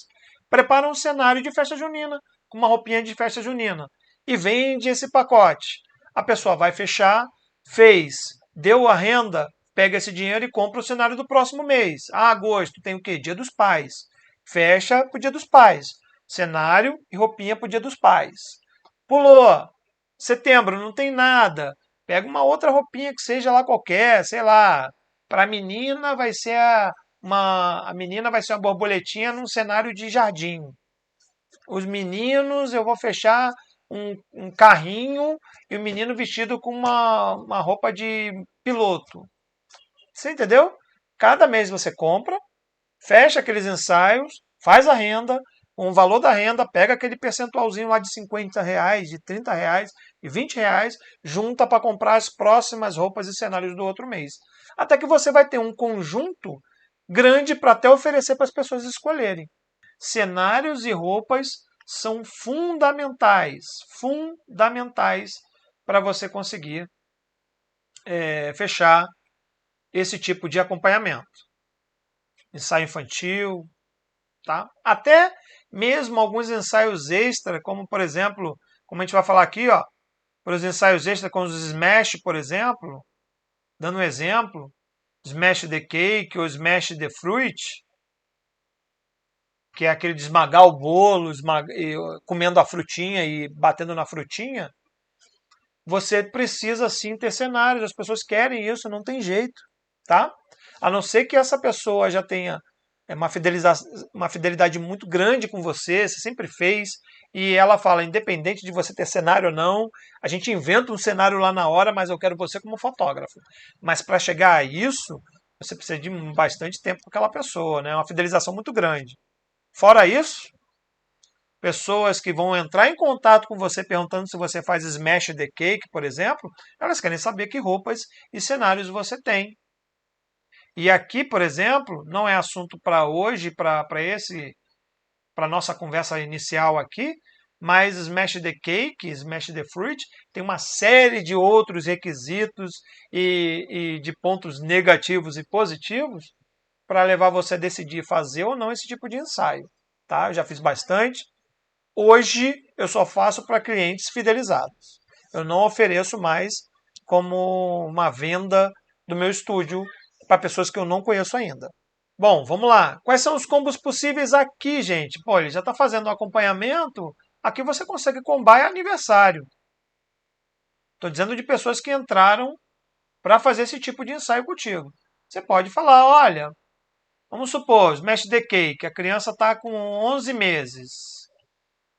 Prepara um cenário de festa junina, com uma roupinha de festa junina e vende esse pacote. A pessoa vai fechar, deu a renda, pega esse dinheiro e compra o cenário do próximo mês. Agosto tem o quê? Dia dos Pais. Fecha para o Dia dos Pais. Cenário e roupinha para o Dia dos Pais. Pulou. Setembro, não tem nada. Pega uma outra roupinha que seja lá qualquer, sei lá. Para a menina vai ser a menina vai ser uma borboletinha num cenário de jardim. Os meninos, eu vou fechar um carrinho e o menino vestido com uma roupa de piloto. Você entendeu? Cada mês você compra, fecha aqueles ensaios, faz a renda, com o valor da renda, pega aquele percentualzinho lá de R$ 50, de R$ 30 e R$ 20, junta para comprar as próximas roupas e cenários do outro mês. Até que você vai ter um conjunto grande para até oferecer para as pessoas escolherem. Cenários e roupas são fundamentais para você conseguir fechar esse tipo de acompanhamento. Ensaio infantil, tá? Até mesmo alguns ensaios extra, como por exemplo, como a gente vai falar aqui, ó, para os ensaios extra com os Smash, por exemplo, dando um exemplo, Smash the Cake ou Smash the Fruit, que é aquele de esmagar o bolo, comendo a frutinha e batendo na frutinha, você precisa sim ter cenários, as pessoas querem isso, não tem jeito, tá? A não ser que essa pessoa já tenha uma fidelidade muito grande com você, você sempre fez, e ela fala, independente de você ter cenário ou não, a gente inventa um cenário lá na hora, mas eu quero você como fotógrafo. Mas para chegar a isso, você precisa de bastante tempo com aquela pessoa, né? Uma fidelização muito grande. Fora isso, pessoas que vão entrar em contato com você perguntando se você faz Smash the Cake, por exemplo, elas querem saber que roupas e cenários você tem. E aqui, por exemplo, não é assunto para hoje, para nossa conversa inicial aqui, mas Smash the Cake, Smash the Fruit, tem uma série de outros requisitos e de pontos negativos e positivos para levar você a decidir fazer ou não esse tipo de ensaio. Tá? Eu já fiz bastante. Hoje eu só faço para clientes fidelizados. Eu não ofereço mais como uma venda do meu estúdio para pessoas que eu não conheço ainda. Bom, vamos lá. Quais são os combos possíveis aqui, gente? Pô, ele já está fazendo um acompanhamento. Aqui você consegue combar e aniversário. Estou dizendo de pessoas que entraram para fazer esse tipo de ensaio contigo. Você pode falar, olha, vamos supor, Smash the Cake, a criança está com 11 meses.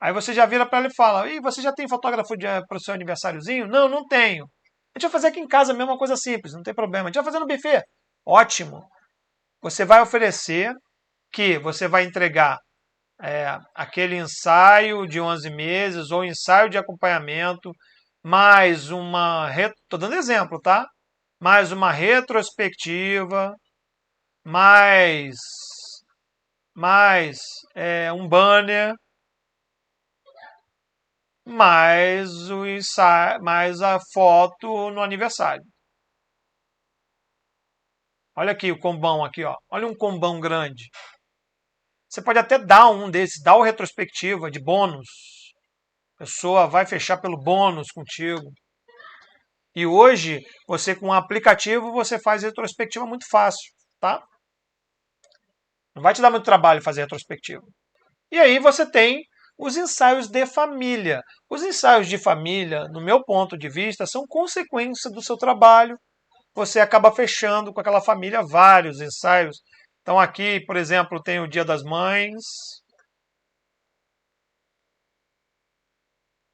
Aí você já vira para ela e fala, e você já tem fotógrafo para o seu aniversáriozinho? Não, não tenho. A gente vai fazer aqui em casa mesmo uma coisa simples, não tem problema. A gente vai fazer no buffet. Ótimo. Você vai oferecer que você vai entregar aquele ensaio de 11 meses ou ensaio de acompanhamento, mais uma... Estou dando exemplo, tá? Mais uma retrospectiva, mais um banner, mais a foto no aniversário. Olha aqui o combão aqui, ó. Olha um combão grande. Você pode até dar um desses, dar o retrospectiva de bônus. A pessoa vai fechar pelo bônus contigo. E hoje, você com um aplicativo, você faz retrospectiva muito fácil, tá? Não vai te dar muito trabalho fazer retrospectiva. E aí você tem os ensaios de família. Os ensaios de família, no meu ponto de vista, são consequência do seu trabalho. Você acaba fechando com aquela família vários ensaios. Então aqui, por exemplo, tem o Dia das Mães,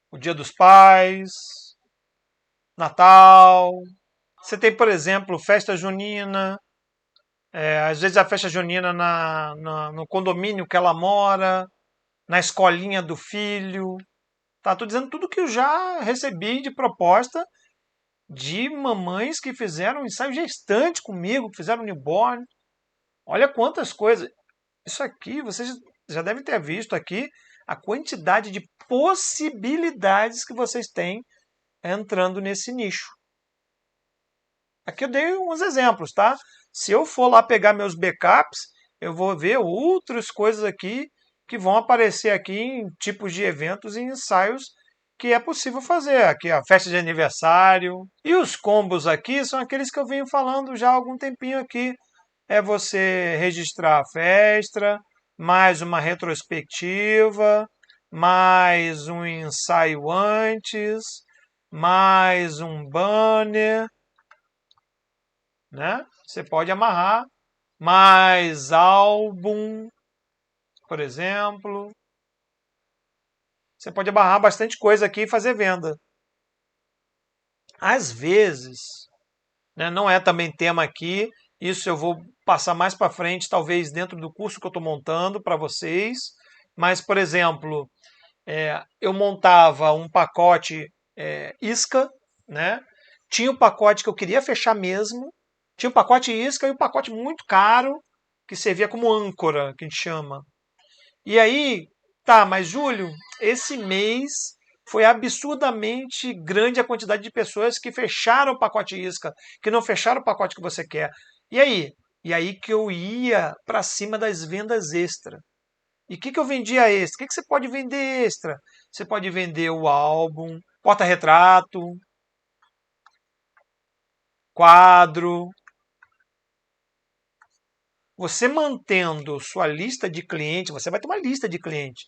o Dia dos Pais, Natal. Você tem, por exemplo, festa junina. Às vezes a festa junina no condomínio que ela mora, na escolinha do filho. Tá? Tô dizendo tudo que eu já recebi de proposta de mamães que fizeram ensaio gestante comigo, que fizeram newborn. Olha quantas coisas. Isso aqui, vocês já devem ter visto aqui a quantidade de possibilidades que vocês têm entrando nesse nicho. Aqui eu dei uns exemplos, tá? Se eu for lá pegar meus backups, eu vou ver outras coisas aqui que vão aparecer aqui em tipos de eventos e ensaios que é possível fazer. Aqui a festa de aniversário. E os combos aqui são aqueles que eu venho falando já há algum tempinho aqui. É você registrar a festa, mais uma retrospectiva, mais um ensaio antes, mais um banner, né? Você pode amarrar mais álbum, por exemplo. Você pode amarrar bastante coisa aqui e fazer venda. Às vezes, né, não é também tema aqui, isso eu vou passar mais para frente, talvez dentro do curso que eu estou montando para vocês, Mas, por exemplo, eu montava um pacote isca, né? Tinha o pacote que eu queria fechar mesmo, tinha o pacote isca e o pacote muito caro, que servia como âncora, que a gente chama. E aí, tá, mas Júlio, esse mês foi absurdamente grande a quantidade de pessoas que fecharam o pacote isca, que não fecharam o pacote que você quer. E aí? E aí que eu ia para cima das vendas extra. E o que eu vendia extra? O que você pode vender extra? Você pode vender o álbum, porta-retrato, quadro. Você mantendo sua lista de clientes, você vai ter uma lista de clientes.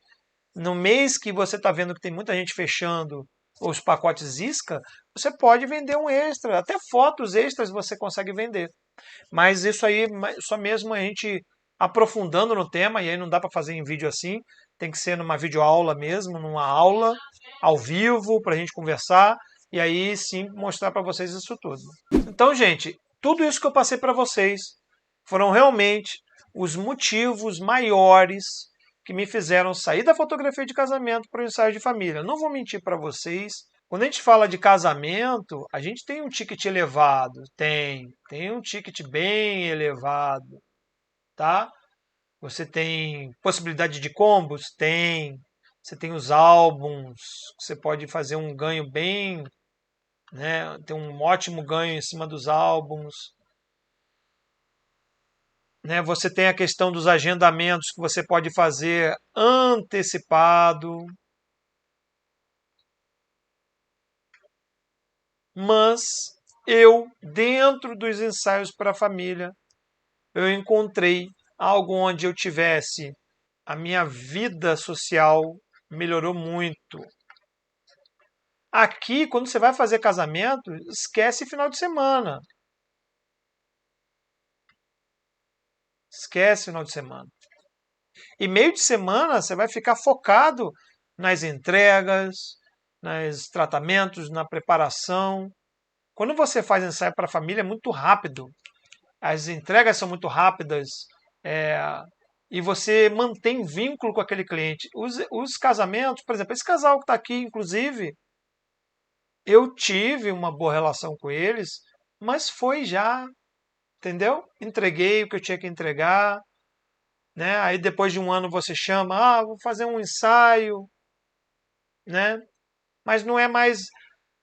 No mês que você está vendo que tem muita gente fechando os pacotes isca, você pode vender um extra. Até fotos extras você consegue vender. Mas isso aí, só mesmo a gente aprofundando no tema, e aí não dá para fazer em vídeo assim, tem que ser numa videoaula mesmo, numa aula, ao vivo, para a gente conversar, e aí sim mostrar para vocês isso tudo. Então, gente, tudo isso que eu passei para vocês foram realmente os motivos maiores que me fizeram sair da fotografia de casamento para o ensaio de família. Não vou mentir para vocês, quando a gente fala de casamento, a gente tem um ticket elevado, tem um ticket bem elevado, tá? Você tem possibilidade de combos? Tem. Você tem os álbuns, você pode fazer um ganho bem, né? Tem um ótimo ganho em cima dos álbuns, né? Você tem a questão dos agendamentos que você pode fazer antecipado, mas dentro dos ensaios para a família, eu encontrei algo onde eu tivesse a minha vida social melhorou muito. Aqui, quando você vai fazer casamento, esquece final de semana. Esquece final de semana. E meio de semana você vai ficar focado nas entregas, nos tratamentos, na preparação. Quando você faz ensaio para a família, é muito rápido. As entregas são muito rápidas. É, e você mantém vínculo com aquele cliente. Os casamentos, por exemplo, esse casal que está aqui, inclusive, eu tive uma boa relação com eles, mas foi já, entendeu? Entreguei o que eu tinha que entregar, né? Aí depois de um ano você chama, vou fazer um ensaio, né? Mas não é mais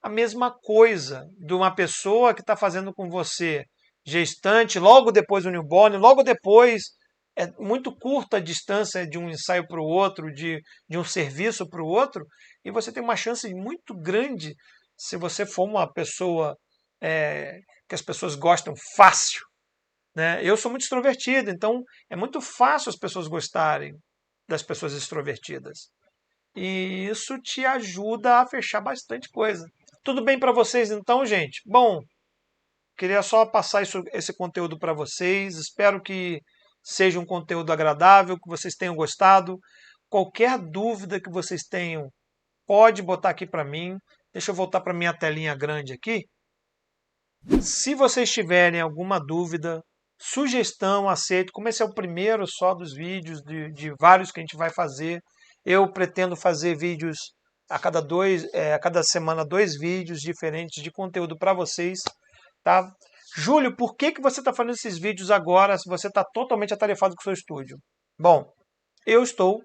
a mesma coisa de uma pessoa que está fazendo com você gestante, logo depois do newborn, logo depois. É muito curta a distância de um ensaio para o outro, de um serviço para o outro, e você tem uma chance muito grande, se você for uma pessoa que as pessoas gostam fácil. Né? Eu sou muito extrovertido, então é muito fácil as pessoas gostarem das pessoas extrovertidas. E isso te ajuda a fechar bastante coisa. Tudo bem para vocês então, gente? Bom, queria só passar esse conteúdo para vocês. Espero que seja um conteúdo agradável, que vocês tenham gostado. Qualquer dúvida que vocês tenham, pode botar aqui para mim. Deixa eu voltar para minha telinha grande aqui. Se vocês tiverem alguma dúvida, sugestão, aceito. Como esse é o primeiro só dos vídeos, de vários que a gente vai fazer, eu pretendo fazer vídeos a cada semana, 2 vídeos diferentes de conteúdo para vocês. Tá? Júlio, por que você está fazendo esses vídeos agora se você está totalmente atarefado com o seu estúdio? Bom, eu estou.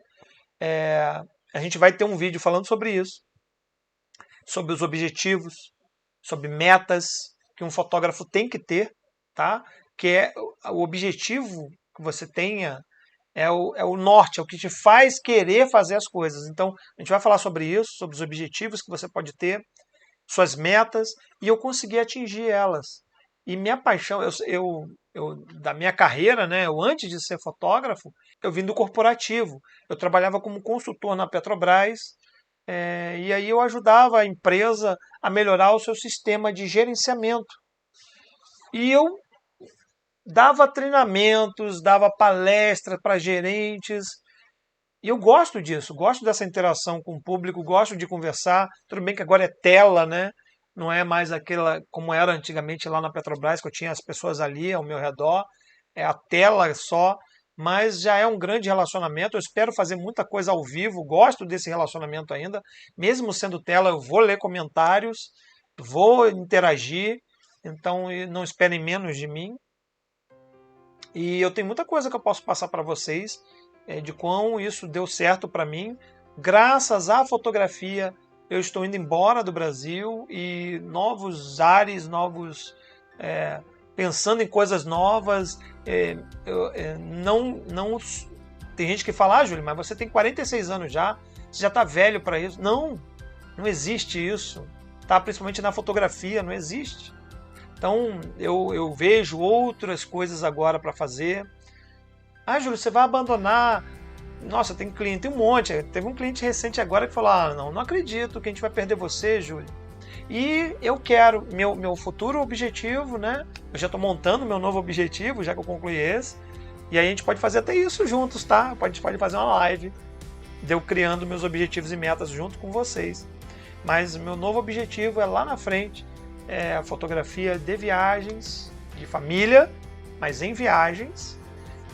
A gente vai ter um vídeo falando sobre isso, sobre os objetivos, sobre metas que um fotógrafo tem que ter, tá? Que é o objetivo que você tenha, é o norte, é o que te faz querer fazer as coisas. Então, a gente vai falar sobre isso, sobre os objetivos que você pode ter, suas metas, e eu consegui atingir elas. E minha paixão, da minha carreira, né, eu antes de ser fotógrafo, eu vim do corporativo. Eu trabalhava como consultor na Petrobras, e aí eu ajudava a empresa a melhorar o seu sistema de gerenciamento. E eu dava treinamentos, dava palestras para gerentes. E eu gosto disso, gosto dessa interação com o público, gosto de conversar. Tudo bem que agora é tela, né? Não é mais aquela como era antigamente lá na Petrobras, que eu tinha as pessoas ali ao meu redor. É a tela só. mas já é um grande relacionamento. Eu espero fazer muita coisa ao vivo, gosto desse relacionamento ainda, mesmo sendo tela, eu vou ler comentários, vou interagir, então não esperem menos de mim. E eu tenho muita coisa que eu posso passar para vocês, de quão isso deu certo para mim. Graças à fotografia, eu estou indo embora do Brasil e novos ares, pensando em coisas novas. Não tem gente que fala, Júlio, mas você tem 46 anos já, você já está velho para isso. Não existe isso, tá? Principalmente na fotografia, não existe. Então eu vejo outras coisas agora para fazer. Júlio, você vai abandonar? Nossa, tem cliente, tem um monte. Teve um cliente recente agora que falou: não acredito que a gente vai perder você, Júlio. E eu quero, meu futuro objetivo, né? Eu já estou montando meu novo objetivo, já que eu concluí esse. E aí a gente pode fazer até isso juntos, tá? A gente pode fazer uma live de eu criando meus objetivos e metas junto com vocês. Mas meu novo objetivo é lá na frente, a fotografia de viagens, de família, mas em viagens,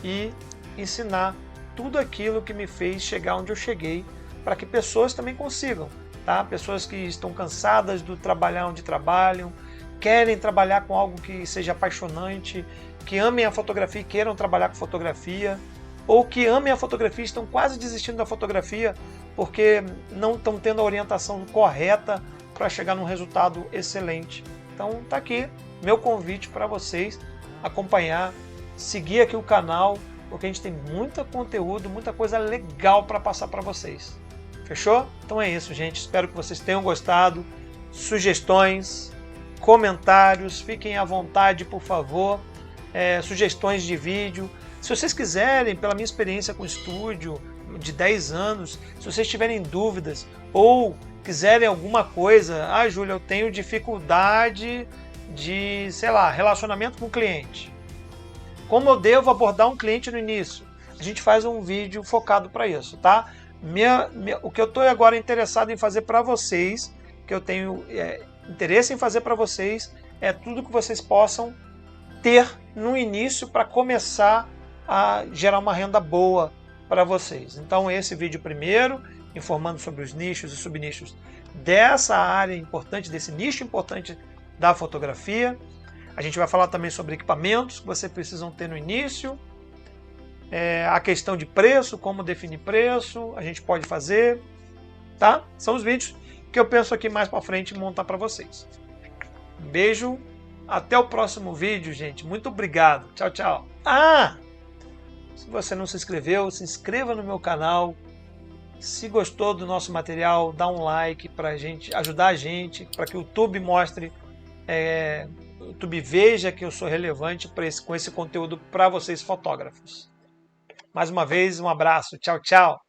e ensinar tudo aquilo que me fez chegar onde eu cheguei, para que pessoas também consigam, tá? Pessoas que estão cansadas do trabalhar onde trabalham, querem trabalhar com algo que seja apaixonante, que amem a fotografia e queiram trabalhar com fotografia, ou que amem a fotografia e estão quase desistindo da fotografia porque não estão tendo a orientação correta para chegar num resultado excelente. Então tá aqui meu convite para vocês acompanhar, seguir aqui o canal, porque a gente tem muito conteúdo, muita coisa legal para passar para vocês. Fechou? Então é isso, gente. Espero que vocês tenham gostado. Sugestões, comentários, fiquem à vontade, por favor. Sugestões de vídeo. Se vocês quiserem, pela minha experiência com estúdio de 10 anos, se vocês tiverem dúvidas ou quiserem alguma coisa, Júlio, eu tenho dificuldade de, sei lá, relacionamento com o cliente. Como eu devo abordar um cliente no início? A gente faz um vídeo focado para isso, tá? O que eu estou agora interessado em fazer para vocês, que eu tenho interesse em fazer para vocês, é tudo que vocês possam ter no início para começar a gerar uma renda boa para vocês. Então esse vídeo primeiro, informando sobre os nichos e subnichos dessa área importante, desse nicho importante da fotografia. A gente vai falar também sobre equipamentos que vocês precisam ter no início, a questão de preço, como definir preço, a gente pode fazer, tá? São os vídeos que eu penso aqui mais para frente montar para vocês. Um beijo, até o próximo vídeo, gente. Muito obrigado. Tchau, tchau. Se você não se inscreveu, se inscreva no meu canal. Se gostou do nosso material, dá um like para ajudar a gente, para que o YouTube mostre, o YouTube veja que eu sou relevante com esse conteúdo para vocês fotógrafos. Mais uma vez, um abraço. Tchau, tchau.